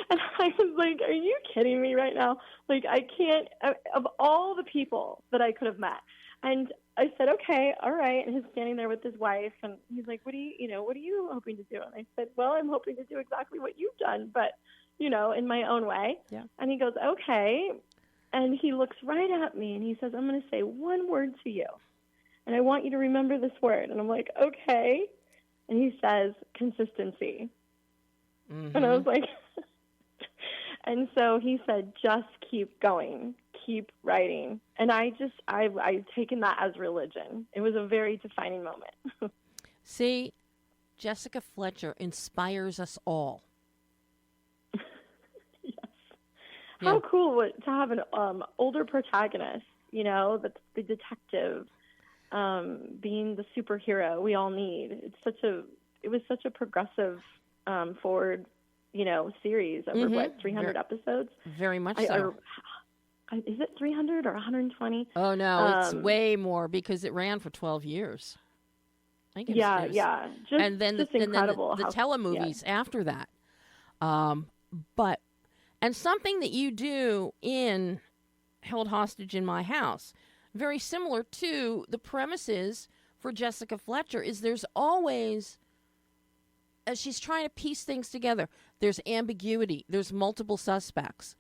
And I was like, are you kidding me right now? Like, I can't, of all the people that I could have met. And I said, okay, all right. And he's standing there with his wife, and he's like, what are you hoping to do? And I said, well, I'm hoping to do exactly what you've done, but, in my own way. Yeah. And he goes, okay. And he looks right at me and he says, I'm going to say one word to you, and I want you to remember this word. And I'm like, okay. And he says, consistency. And I was like, and so he said, just keep going, keep writing. And I've taken that as religion. It was a very defining moment. See, Jessica Fletcher inspires us all. Yes. Yeah. How cool to have an older protagonist, that's the detective, being the superhero we all need. It was such a progressive forward, series over 300 episodes. Very much so. Is it 300 or 120? Oh no, it's way more because it ran for 12 years. I think it was. And then the telemovies after that. And something that you do in Held Hostage in My House, very similar to the premises for Jessica Fletcher, is there's always, as she's trying to piece things together, there's ambiguity, there's multiple suspects.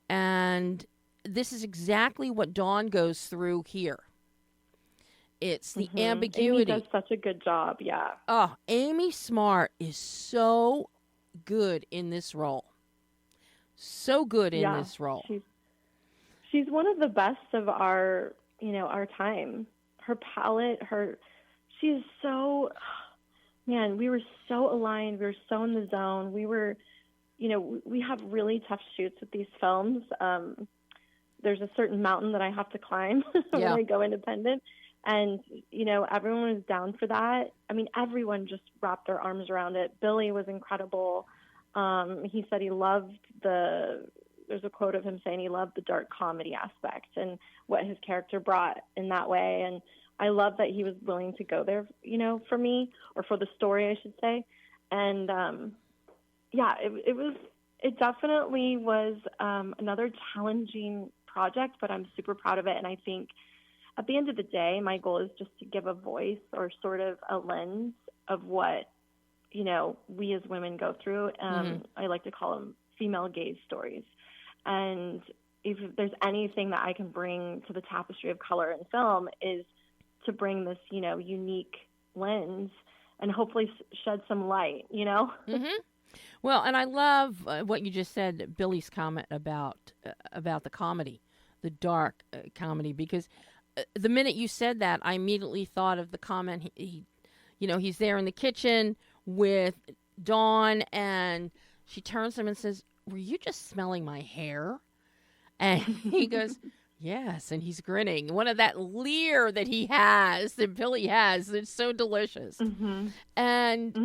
And this is exactly what Dawn goes through here. It's the ambiguity. Amy does such a good job, yeah. Oh, Amy Smart is so good in this role. So good in this role. She's one of the best of our time. Her palette, she is so, man, we were so aligned. We were so in the zone. We were, we have really tough shoots with these films. There's a certain mountain that I have to climb when I go independent. And, everyone was down for that. I mean, everyone just wrapped their arms around it. Billy was incredible. He said he loved there's a quote of him saying he loved the dark comedy aspect and what his character brought in that way. And I love that he was willing to go there, for me, or for the story, I should say. And, it definitely was another challenging project, but I'm super proud of it. And I think at the end of the day, my goal is just to give a voice or sort of a lens of what, we as women go through. I like to call them female gaze stories. And if there's anything that I can bring to the tapestry of color and film is to bring this, unique lens and hopefully shed some light, Well, and I love what you just said, Billy's comment about the comedy, the dark comedy, because the minute you said that, I immediately thought of the comment. He's there in the kitchen with Dawn, and she turns to him and says, "Were you just smelling my hair?" And he goes, "Yes," and he's grinning. One of that leer that he has, that Billy has, it's so delicious. And,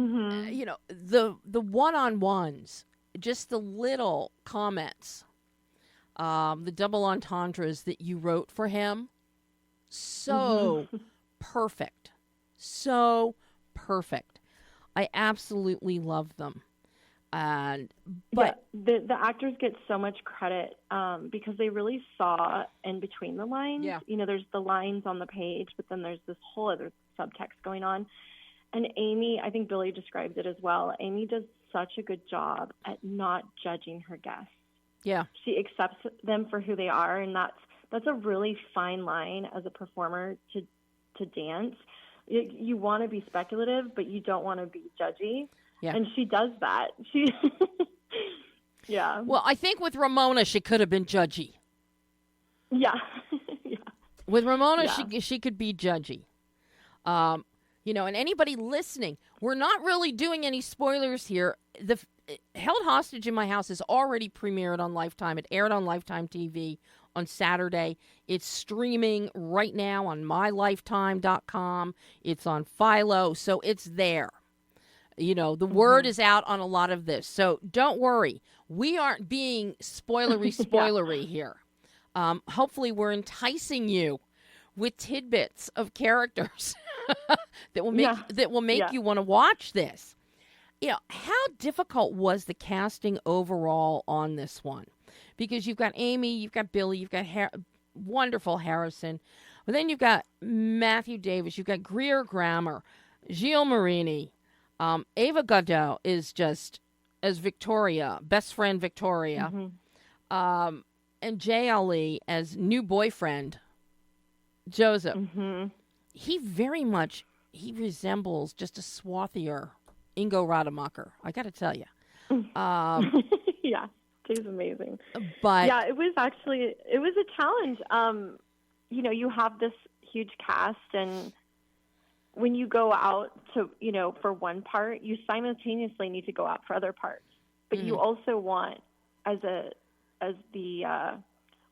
you know, the one-on-ones, just the little comments, the double entendres that you wrote for him, so perfect. So perfect. I absolutely love them. But the actors get so much credit because they really saw in between the lines. Yeah. You know, there's the lines on the page, but then there's this whole other subtext going on. And Amy, I think Billy described it as well. Amy does such a good job at not judging her guests. yeah, She accepts them for who they are, and that's a really fine line as a performer to dance. You want to be speculative, but you don't want to be judgy. Yeah. And she does that. Yeah. Well, I think with Ramona, she could have been judgy. Yeah. Yeah. With Ramona, Yeah. she could be judgy. You know, and anybody listening, we're not really doing any spoilers here. The Held Hostage in My House is already premiered on Lifetime. It aired on Lifetime TV on Saturday. It's streaming right now on mylifetime.com. It's on Philo, so it's there. You know, the word is out on a lot of this. So don't worry. We aren't being spoilery here. Hopefully we're enticing you with tidbits of characters that will make you want to watch this. You know, how difficult was the casting overall on this one? Because you've got Amy, you've got Billy, you've got wonderful Harrison, but then you've got Matthew Davis, you've got Greer Grammer, Gilles Marini, Ava Gardot is just as Victoria, best friend Victoria, and Jay Ali as new boyfriend Joseph. He very much, he resembles just a swarthier Ingo Rademacher, I got to tell you. Yeah, he's amazing. But yeah, it was a challenge. You know, you have this huge cast, and when you go out to, you know, for one part, you simultaneously need to go out for other parts. But you also want, as the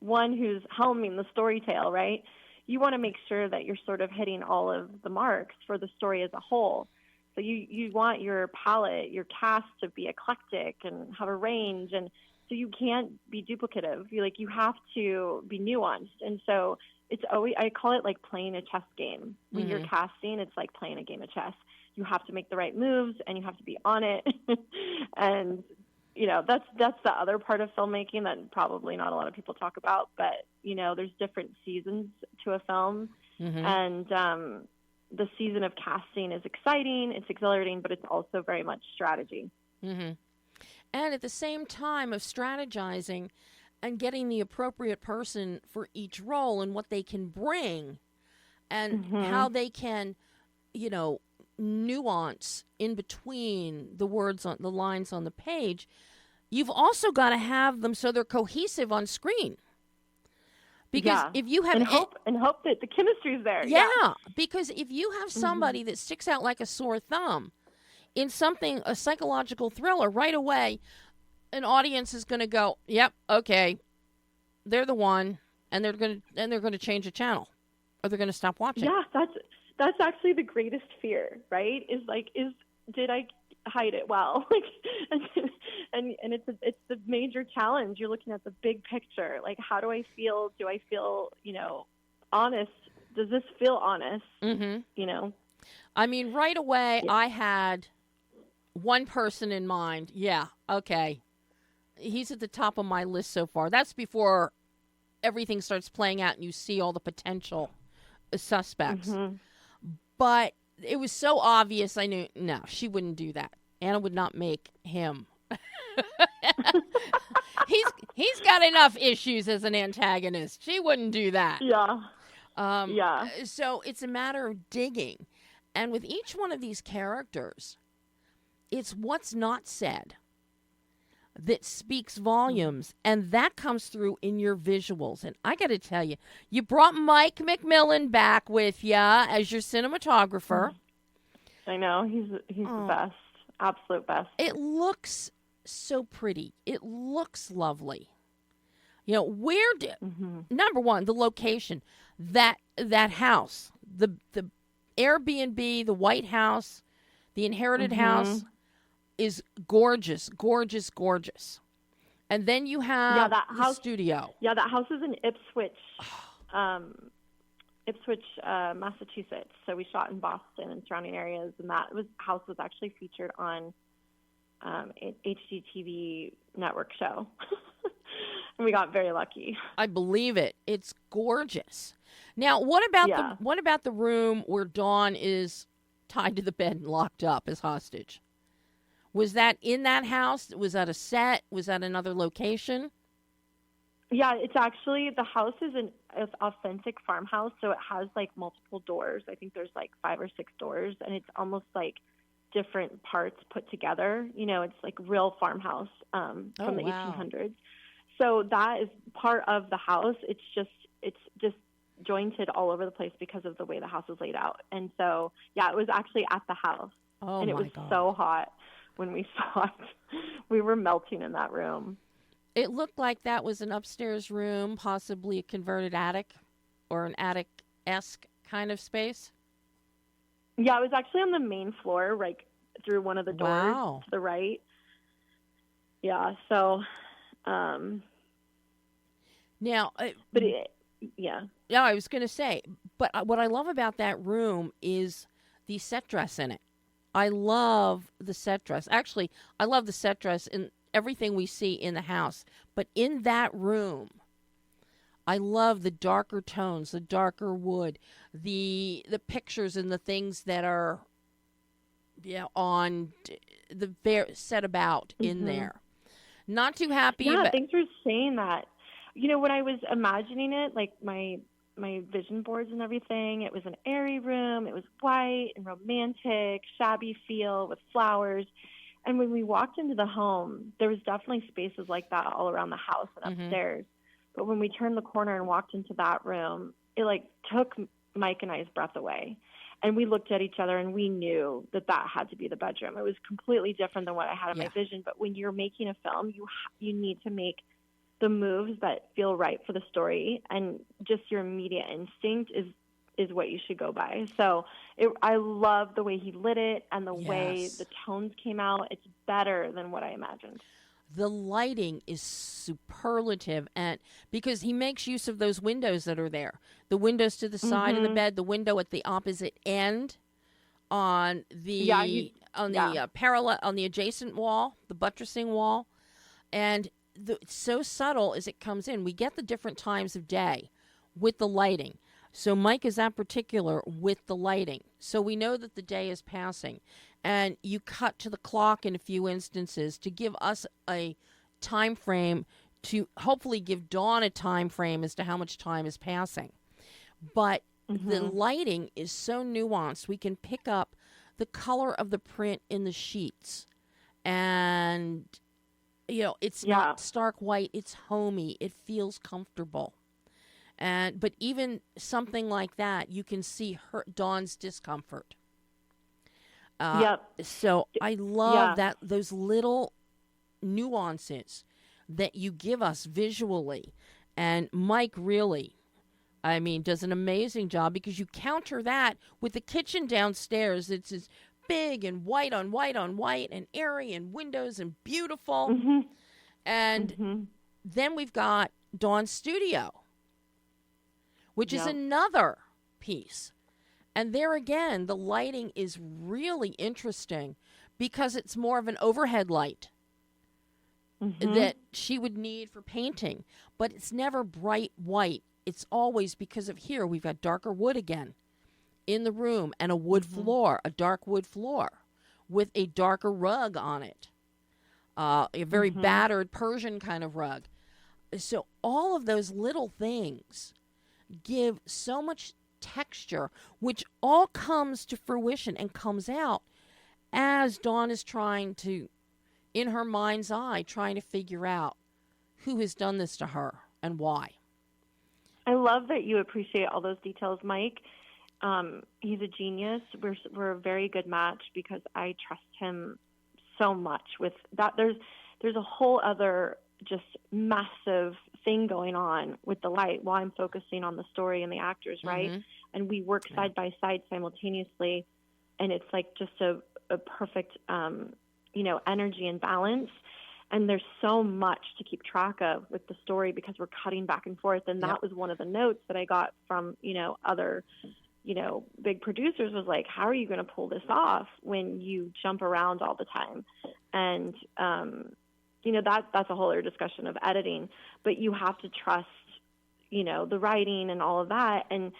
one who's helming the story tale, right? You want to make sure that you're sort of hitting all of the marks for the story as a whole. So you want your palette, your cast to be eclectic and have a range, and so you can't be duplicative. You have to be nuanced, and so it's always, I call it like playing a chess game. When you're casting, it's like playing a game of chess. You have to make the right moves, and you have to be on it. And you know, that's the other part of filmmaking that probably not a lot of people talk about. But you know, there's different seasons to a film, and the season of casting is exciting, it's exhilarating, but it's also very much strategy. And at the same time of strategizing and getting the appropriate person for each role and what they can bring and how they can, you know, nuance in between the words on the lines on the page, you've also got to have them so they're cohesive on screen. Because if you have and hope that the chemistry is there. Because if you have somebody that sticks out like a sore thumb in something, a psychological thriller, right away, an audience is going to go, "Yep, okay, they're the one," and they're going to change the channel, or they're going to stop watching. Yeah, that's actually the greatest fear, right? Did I hide it well? And it's the major challenge. You're looking at the big picture. Like, how do I feel? Do I feel, you know, honest? Does this feel honest? You know? I mean, right away, I had one person in mind. Yeah, okay. He's at the top of my list so far. That's before everything starts playing out and you see all the potential suspects. But it was so obvious, I knew, no, she wouldn't do that. Anna would not make him. He's got enough issues as an antagonist. She wouldn't do that. So it's a matter of digging. And with each one of these characters, it's what's not said that speaks volumes, and that comes through in your visuals. And I got to tell you, you brought Mike McMillan back with you as your cinematographer. I know, he's the best, absolute best. It looks so pretty. It looks lovely. You know, where did number one, the location, that house, the Airbnb, the White House, the inherited house is gorgeous, gorgeous, gorgeous. And then you have the studio. Yeah, that house is in Ipswich, Massachusetts. So we shot in Boston and surrounding areas, and house was actually featured on an HGTV network show. And we got very lucky. I believe it. It's gorgeous. Now, what about the room where Dawn is tied to the bed and locked up as hostage? Was that in that house? Was that a set? Was that another location? Yeah, it's actually, the house is an authentic farmhouse, so it has like multiple doors. I think there's like 5 or 6 doors, and it's almost like different parts put together. You know, it's like real farmhouse from the 1800s. So that is part of the house. It's just jointed all over the place because of the way the house is laid out. And so, yeah, it was actually at the house. Oh, and it was so hot when we saw it. We were melting in that room. It looked like that was an upstairs room, possibly a converted attic or an attic-esque kind of space. Yeah, it was actually on the main floor, like through one of the doors to the right. Yeah, so... now, yeah. No, I was going to say, but what I love about that room is the set dress in it. I love the set dress. Actually, I love the set dress in everything we see in the house. But in that room, I love the darker tones, the darker wood, the pictures and the things that are on the set about in there. Not too happy. Yeah, thanks for saying that. You know, when I was imagining it, like my vision boards and everything, it was an airy room. It was white and romantic, shabby feel with flowers. And when we walked into the home, there was definitely spaces like that all around the house and upstairs. But when we turned the corner and walked into that room, it like took Mike and I's breath away. And we looked at each other and we knew that had to be the bedroom. It was completely different than what I had in my vision. But when you're making a film, you need to make the moves that feel right for the story, and just your immediate instinct is what you should go by. So I love the way he lit it and the way the tones came out. It's better than what I imagined. The lighting is superlative, and because he makes use of those windows that are there, the windows to the side of the bed, the window at the opposite end on the parallel on the adjacent wall, the buttressing wall, and it's so subtle as it comes in. We get the different times of day with the lighting. So Mike is that particular with the lighting. So we know that the day is passing. And you cut to the clock in a few instances to give us a time frame, to hopefully give Dawn a time frame as to how much time is passing. But the lighting is so nuanced. We can pick up the color of the print in the sheets. And, you know, it's not stark white. It's homey. It feels comfortable. But even something like that, you can see Dawn's discomfort. So I love that, those little nuances that you give us visually. And Mike really, does an amazing job, because you counter that with the kitchen downstairs. It's as big and white on white on white and airy and windows and beautiful. And then we've got Dawn's studio, which is another piece. And there again, the lighting is really interesting because it's more of an overhead light that she would need for painting. But it's never bright white. It's always, because of here, we've got darker wood again in the room, and a wood floor, a dark wood floor with a darker rug on it. A very battered Persian kind of rug. So all of those little things give so much texture, which all comes to fruition and comes out as Dawn is trying to, in her mind's eye, trying to figure out who has done this to her and why. I love that you appreciate all those details, Mike. He's a genius. We're a very good match because I trust him so much with that. there's a whole other just massive thing going on with the light while I'm focusing on the story and the actors, right? And we work side by side simultaneously, and it's like just a perfect, energy and balance. And there's so much to keep track of with the story because we're cutting back and forth. And that was one of the notes that I got from, other, big producers was like, how are you going to pull this off when you jump around all the time? And, that's a whole other discussion of editing, but you have to trust, the writing and all of that. And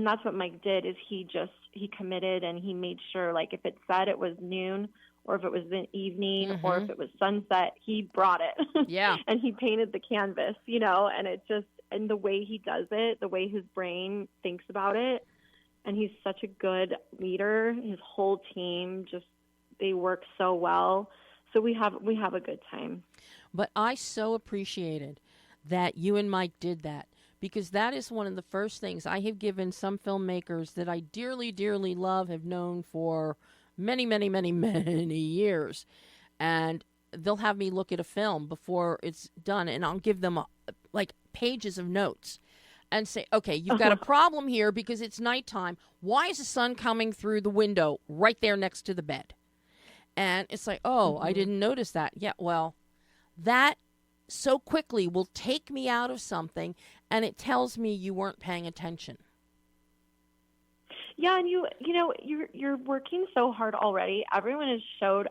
that's what Mike did is he committed and he made sure, like, if it said it was noon or if it was the evening or if it was sunset, he brought it. Yeah. And he painted the canvas, and it just, and the way he does it, the way his brain thinks about it. And he's such a good leader. His whole team they work so well. So we have a good time. But I so appreciated that you and Mike did that, because that is one of the first things I have given some filmmakers that I dearly, dearly love, have known for many, many, many, many years. And they'll have me look at a film before it's done, and I'll give them pages of notes and say, okay, you've got a problem here because it's nighttime. Why is the sun coming through the window right there next to the bed? And it's like, I didn't notice that. Yeah, well, that so quickly will take me out of something, and it tells me you weren't paying attention. Yeah, and you're working so hard already. Everyone has showed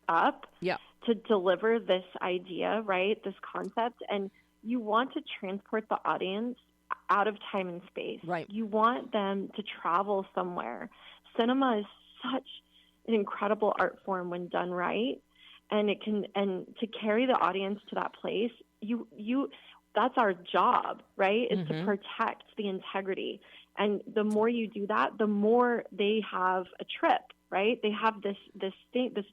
up to deliver this idea, right? This concept, and you want to transport the audience out of time and space. Right. You want them to travel somewhere. Cinema is such an incredible art form when done right, and to carry the audience to that place, that's our job, right? Is to protect the integrity. And the more you do that, the more they have a trip, right? They have this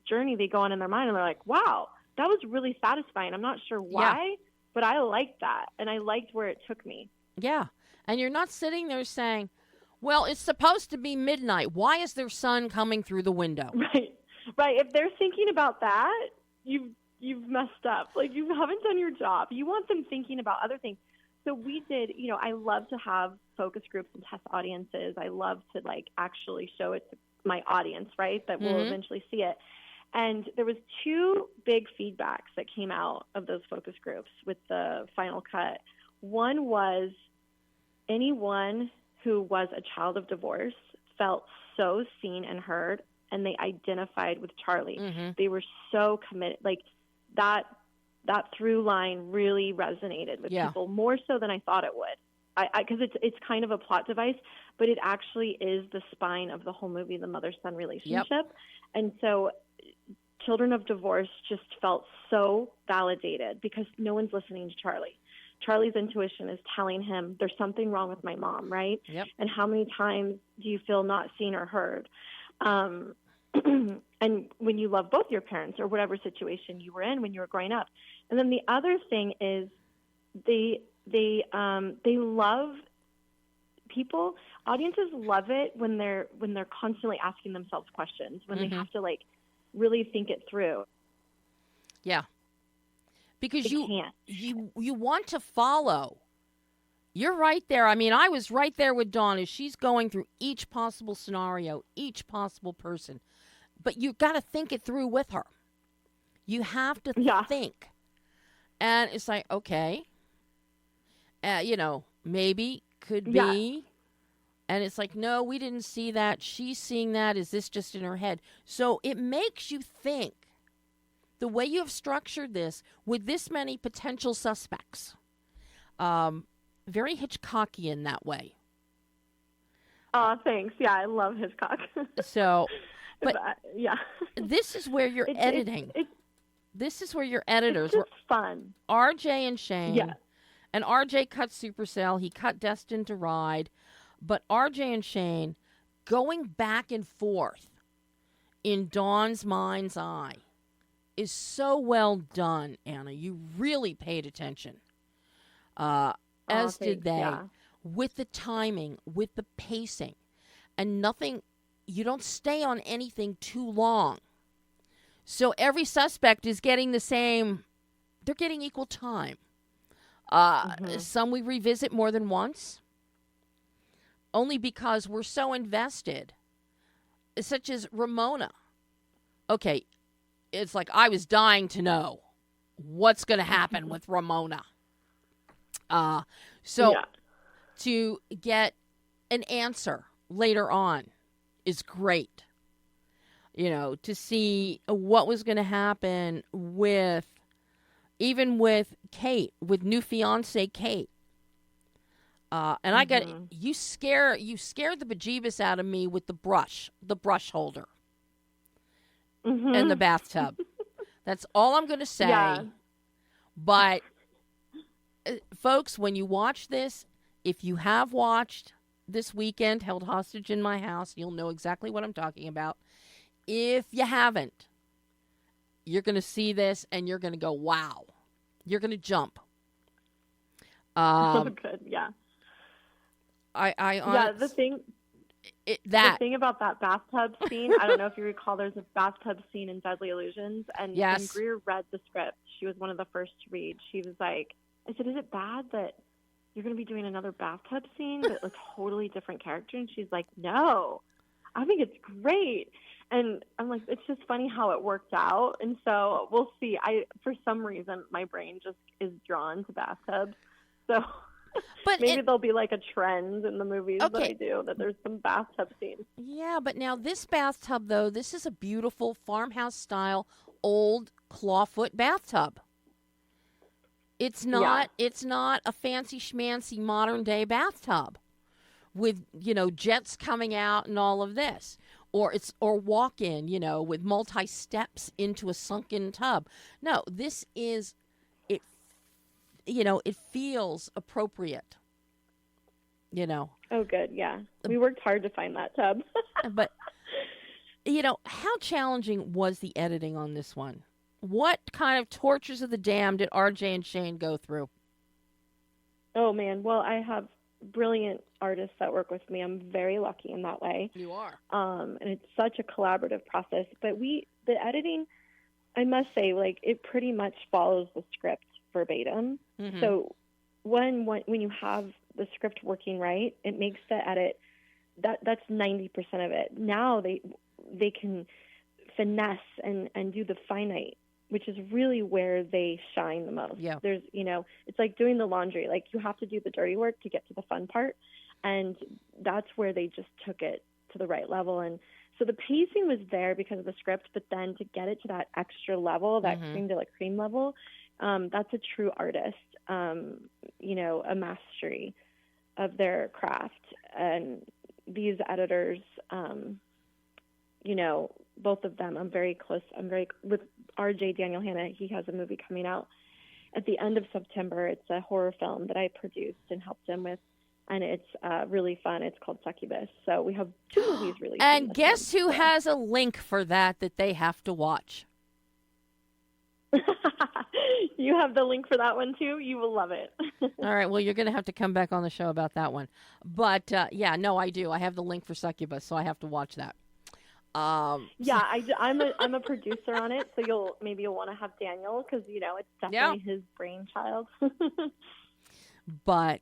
journey they go on in their mind, and they're like, wow, that was really satisfying. I'm not sure why, but I liked that, and I liked where it took me. Yeah, and you're not sitting there saying, well, it's supposed to be midnight. Why is there sun coming through the window? Right. If they're thinking about that, you've messed up. Like, you haven't done your job. You want them thinking about other things. So we did, I love to have focus groups and test audiences. I love to actually show it to my audience, right, that will eventually see it. And there was 2 big feedbacks that came out of those focus groups with the final cut. One was anyone who was a child of divorce felt so seen and heard, and they identified with Charlie. They were so committed. Like, that through line really resonated with people more so than I thought it would. Because it's kind of a plot device, but it actually is the spine of the whole movie, the mother-son relationship. And so children of divorce just felt so validated because no one's listening to Charlie. Charlie's intuition is telling him there's something wrong with my mom, right? Yep. And how many times do you feel not seen or heard? And when you love both your parents or whatever situation you were in when you were growing up. And then the other thing is they love people. Audiences love it when they're constantly asking themselves questions, when they have to really think it through. Yeah. Because you want to follow. You're right there. I mean, I was right there with Dawn as she's going through each possible scenario, each possible person. But you've got to think it through with her. You have to think. And it's like, okay, maybe, could be. And it's like, no, we didn't see that. She's seeing that. Is this just in her head? So it makes you think. The way you have structured this with this many potential suspects, very Hitchcockian that way. Oh, thanks. Yeah, I love Hitchcock. So, but yeah, this is where you're editing. This is where your editors were fun. RJ and Shane. And RJ cut Supercell. He cut Destined to Ride. But RJ and Shane going back and forth in Dawn's mind's eye is so well done, Anna. You really paid attention. As did they. Yeah. With the timing, with the pacing. And nothing, you don't stay on anything too long. So every suspect is getting they're getting equal time. Some we revisit more than once, only because we're so invested, such as Ramona. Okay, it's like I was dying to know what's going to happen with Ramona. To get an answer later on is great. You know, to see what was going to happen with Kate, with new fiance Kate. And I got you scared the bejeebus out of me with the brush holder, and the bathtub. That's all I'm going to say. Yeah. But folks, when you watch this, if you have watched This Weekend, Held Hostage in My House, you'll know exactly what I'm talking about. If you haven't, you're going to see this and you're going to go, wow. You're going to jump. Good, yeah. The thing about that bathtub scene, I don't know if you recall, there's a bathtub scene in Deadly Illusions, and when Greer read the script, she was one of the first to read. She was like, I said, is it bad that you're going to be doing another bathtub scene, but a totally different character? And she's like, no, I think it's great. And I'm like, it's just funny how it worked out. And so we'll see. For some reason, my brain just is drawn to bathtubs. So but maybe there'll be like a trend in the movies that I do, that there's some bathtub scenes. Yeah, but now this bathtub, though, this is a beautiful farmhouse-style old clawfoot bathtub. It's not a fancy schmancy modern-day bathtub with, jets coming out and all of this. Or walk-in, with multi-steps into a sunken tub. No, this is, it feels appropriate, Oh, good, yeah. We worked hard to find that tub. But, how challenging was the editing on this one? What kind of tortures of the damned did RJ and Shane go through? Oh, man. Well, I have brilliant artists that work with me. I'm very lucky in that way. You are. And it's such a collaborative process. But the editing, I must say, it pretty much follows the script verbatim. Mm-hmm. So when you have the script working right, it makes the edit, that's 90% of it. Now they can finesse and do the finite, which is really where they shine the most. Yeah. There's, it's like doing the laundry. Like, you have to do the dirty work to get to the fun part. And that's where they just took it to the right level. And so the pacing was there because of the script, but then to get it to that extra level, that creme de la creme level, that's a true artist, a mastery of their craft. And these editors, both of them, I'm very with RJ Daniel Hanna. He has a movie coming out at the end of September. It's a horror film that I produced and helped him with, and it's really fun. It's called Succubus. So we have 2 movies released. And guess who has a link for that they have to watch? You have the link for that one too? You will love it. All right. Well, you're going to have to come back on the show about that one. But I do. I have the link for Succubus, so I have to watch that. I'm a producer on it, so you'll want to have Daniel, because it's definitely his brainchild. But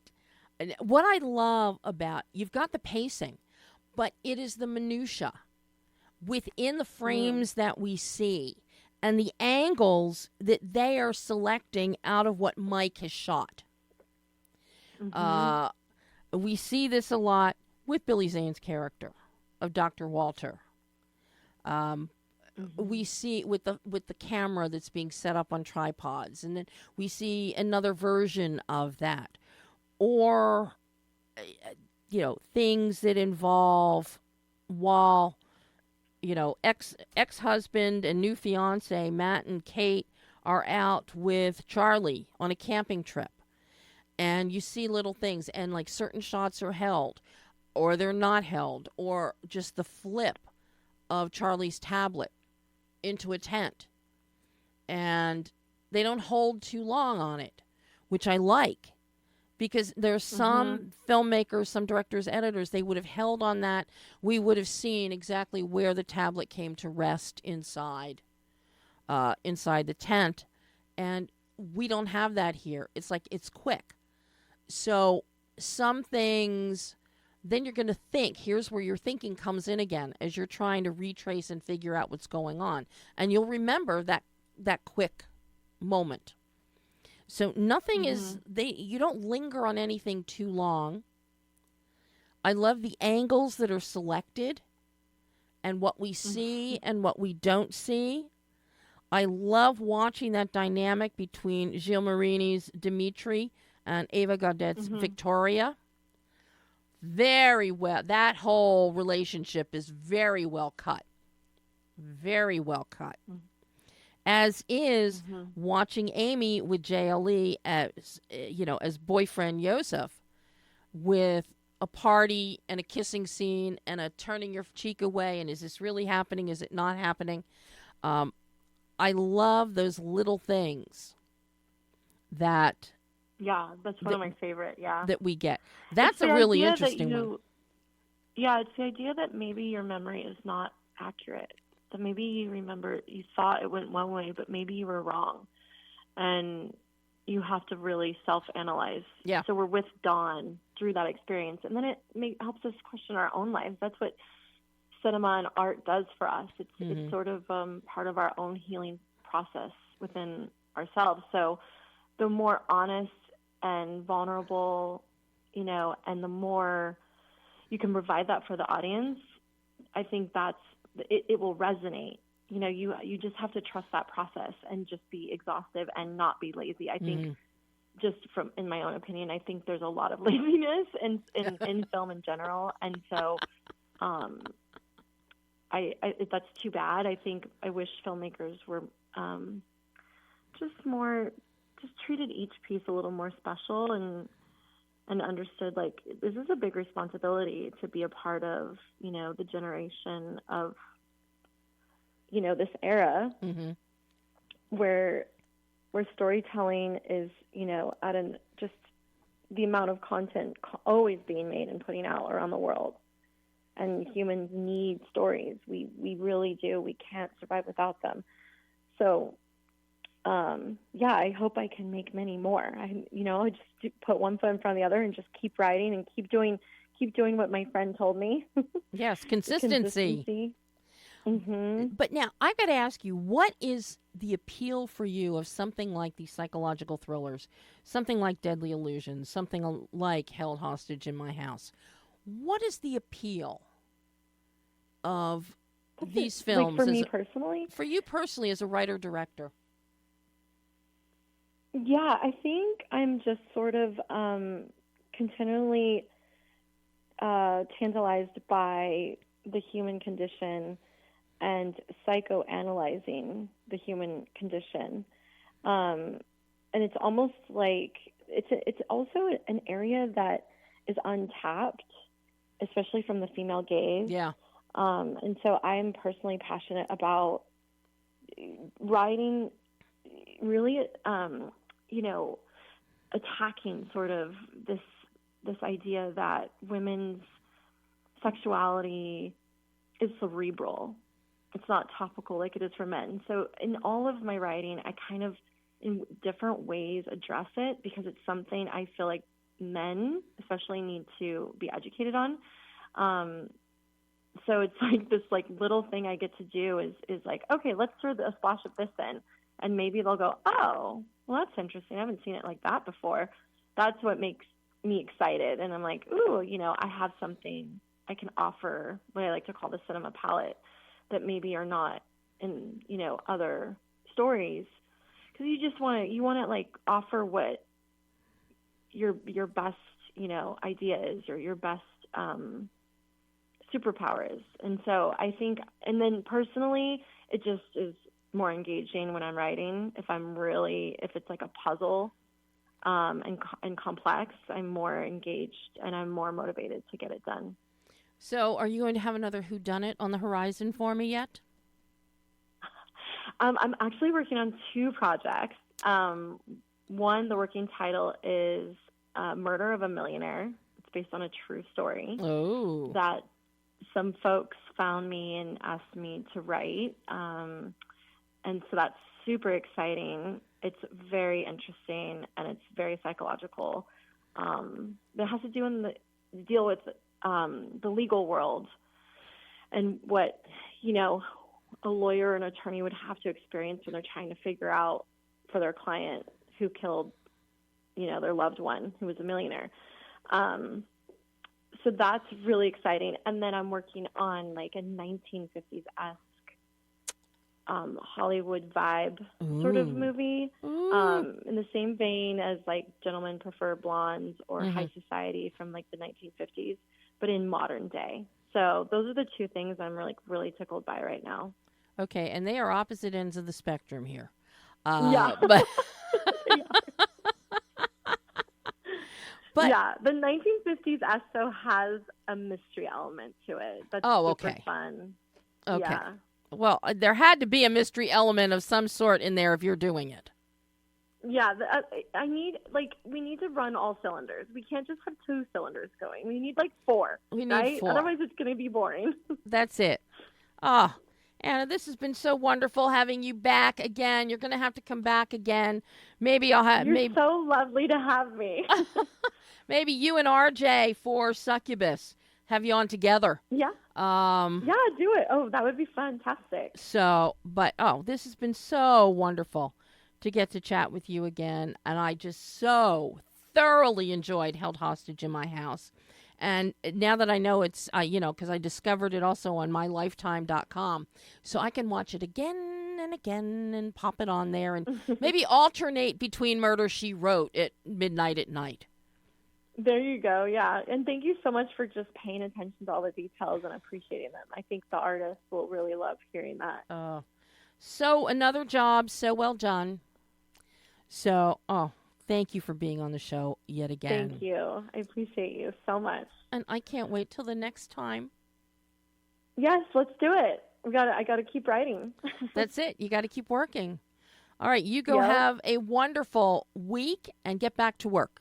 what I love about, you've got the pacing, but it is the minutia within the frames that we see and the angles that they are selecting out of what Mike has shot. We see this a lot with Billy Zane's character of Dr. Walter. We see with the camera that's being set up on tripods, and then we see another version of that, or things that involve while ex-husband and new fiance Matt and Kate are out with Charlie on a camping trip, and you see little things, and certain shots are held or they're not held, or just the flip of Charlie's tablet into a tent, and they don't hold too long on it, which I like, because there's some filmmakers, some directors, editors, they would have held on that. We would have seen exactly where the tablet came to rest inside inside the tent, and we don't have that here. It's like it's quick. So some things, then you're going to think. Here's where your thinking comes in again as you're trying to retrace and figure out what's going on, and you'll remember that quick moment. So nothing is you don't linger on anything too long. I love the angles that are selected and what we see and what we don't see. I love watching that dynamic between Gilles Marini's Dimitri and Ava Gaudet's Victoria. Very well. That whole relationship is very well cut. Very well cut. As is watching Amy with JLE as boyfriend Yosef, with a party and a kissing scene and a turning your cheek away, and is this really happening? Is it not happening? I love those little things that... Yeah, that's one of my favorite, that we get. That's a really interesting one. Yeah, it's the idea that maybe your memory is not accurate. That maybe you thought it went one way, but maybe you were wrong. And you have to really self-analyze. Yeah. So we're with Dawn through that experience. And then it helps us question our own lives. That's what cinema and art does for us. It's sort of part of our own healing process within ourselves. So the more honest and vulnerable, and the more you can provide that for the audience, I think it will resonate. You just have to trust that process and just be exhaustive and not be lazy. I think just in my own opinion, I think there's a lot of laziness in film in general. And so, that's too bad. I wish filmmakers were, just treated each piece a little more special and understood, like, this is a big responsibility to be a part of, the generation of, this era where storytelling is, at just the amount of content always being made and putting out around the world. And humans need stories. We really do. We can't survive without them. So, I hope I can make many more. I just put one foot in front of the other and just keep writing and keep doing what my friend told me. Yes, consistency. But now I've got to ask you, what is the appeal for you of something like these psychological thrillers, something like Deadly Illusions, something like Held Hostage in My House? What is the appeal of these films? Like for me personally? For you personally as a writer-director? Yeah, I think I'm just sort of continually tantalized by the human condition and psychoanalyzing the human condition. And it's almost like it's also an area that is untapped, especially from the female gaze. Yeah. And so I'm personally passionate about writing really, attacking sort of this idea that women's sexuality is cerebral. It's not topical like it is for men. So in all of my writing, I kind of, in different ways, address it because it's something I feel like men especially need to be educated on. So it's like this little thing I get to do is like, okay, let's throw a splash of this in. And maybe they'll go, oh, well, that's interesting. I haven't seen it like that before. That's what makes me excited. And I'm like, ooh, I have something I can offer, what I like to call the cinema palette, that maybe are not in, other stories. Because you just want to offer what your best, idea is, or your best superpower is. And so I think, and then personally, it just is more engaging when I'm writing. If it's like a puzzle and complex, I'm more engaged and I'm more motivated to get it done. So are you going to have another whodunit on the horizon for me yet? I'm actually working on two projects. One, the working title is Murder of a Millionaire. It's based on a true story. Oh. That some folks found me and asked me to write. And so that's super exciting. It's very interesting, and it's very psychological. It has to deal with the legal world and what, a lawyer and attorney would have to experience when they're trying to figure out for their client who killed, their loved one who was a millionaire. So that's really exciting. And then I'm working on like a 1950s-esque Hollywood vibe sort of movie, in the same vein as like Gentlemen Prefer Blondes or High Society from like the 1950s, but in modern day. So those are the two things I'm really tickled by right now. Okay, and they are opposite ends of the spectrum here. Yeah. But But yeah, the 1950s ESO has a mystery element to it. That's super fun. Okay. Yeah. Well, there had to be a mystery element of some sort in there if you're doing it. Yeah, we need to run all cylinders. We can't just have 2 cylinders going. We need like 4. We need right? 4. Otherwise, it's going to be boring. That's it. Anna, this has been so wonderful having you back again. You're going to have to come back again. Maybe I'll have. You're so lovely to have me. Maybe you and RJ for Succubus have you on together. Yeah. Yeah, do it. Oh, that would be fantastic. So, this has been so wonderful to get to chat with you again, and I just so thoroughly enjoyed Held Hostage in My House. And now that I know it's, because I discovered it also on mylifetime.com, so I can watch it again and again and pop it on there and maybe alternate between Murder, She Wrote at midnight at night. There you go, yeah. And thank you so much for just paying attention to all the details and appreciating them. I think the artists will really love hearing that. So another job, so well done. So, thank you for being on the show yet again. Thank you. I appreciate you so much. And I can't wait till the next time. Yes, let's do it. I gotta keep writing. That's it. You got to keep working. All right, you go have a wonderful week and get back to work.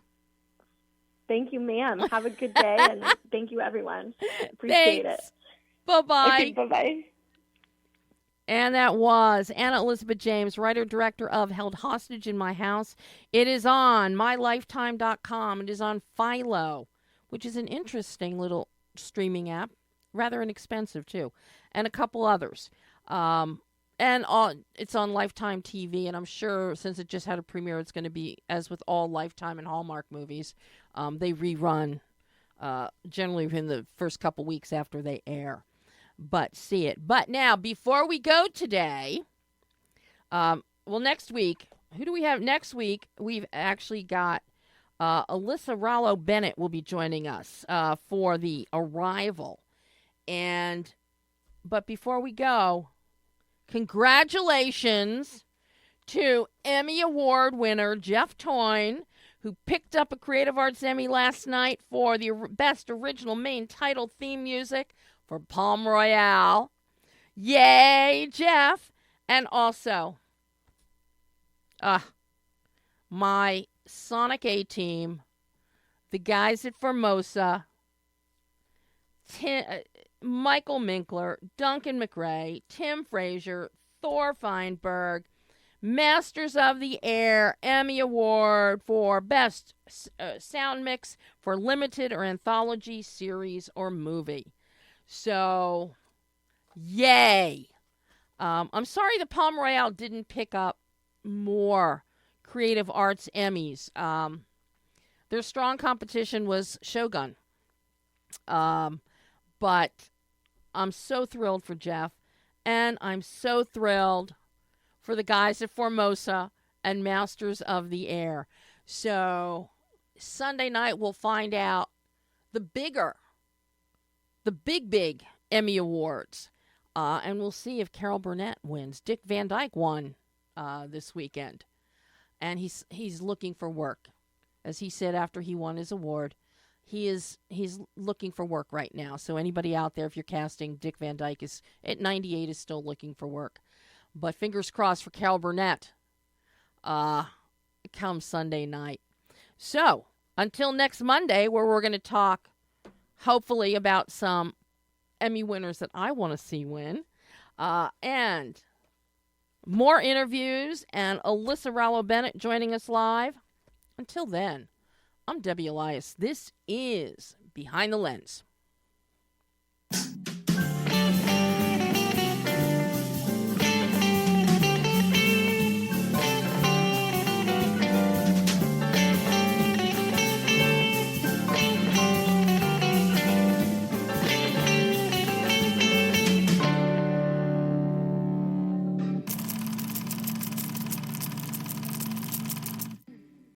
Thank you, ma'am. Have a good day, and thank you, everyone. Appreciate it. Bye-bye. Okay, bye-bye. And that was Anna Elizabeth James, writer-director of Held Hostage in My House. It is on mylifetime.com. It is on Philo, which is an interesting little streaming app, rather inexpensive, too, and a couple others. It's on Lifetime TV, and I'm sure since it just had a premiere, it's going to be, as with all Lifetime and Hallmark movies, they rerun generally within the first couple weeks after they air. But see it. But now, before we go today, next week, who do we have next week? We've actually got Alyssa Rallo-Bennett will be joining us for The Arrival. But before we go, congratulations to Emmy Award winner Jeff Toyne, who picked up a Creative Arts Emmy last night for the Best Original Main Title Theme Music for Palm Royale. Yay, Jeff. And also, my Sonic A-Team, the guys at Formosa, Michael Minkler, Duncan McRae, Tim Frazier, Thor Feinberg, Masters of the Air Emmy Award for Best Sound Mix for Limited or Anthology Series or Movie. So, yay. I'm sorry the Palm Royale didn't pick up more Creative Arts Emmys. Their strong competition was Shogun. But I'm so thrilled for Jeff, and I'm so thrilled for the guys at Formosa and Masters of the Air. So, Sunday night we'll find out the big Emmy Awards. And we'll see if Carol Burnett wins. Dick Van Dyke won this weekend. And he's looking for work. As he said after he won his award, he's looking for work right now. So anybody out there, if you're casting, Dick Van Dyke is at 98 is still looking for work. But fingers crossed for Carol Burnett come Sunday night. So until next Monday, where we're going to talk hopefully about some Emmy winners that I want to see win. And more interviews, and Alyssa Rallo-Bennett joining us live. Until then, I'm Debbie Elias. This is Behind the Lens.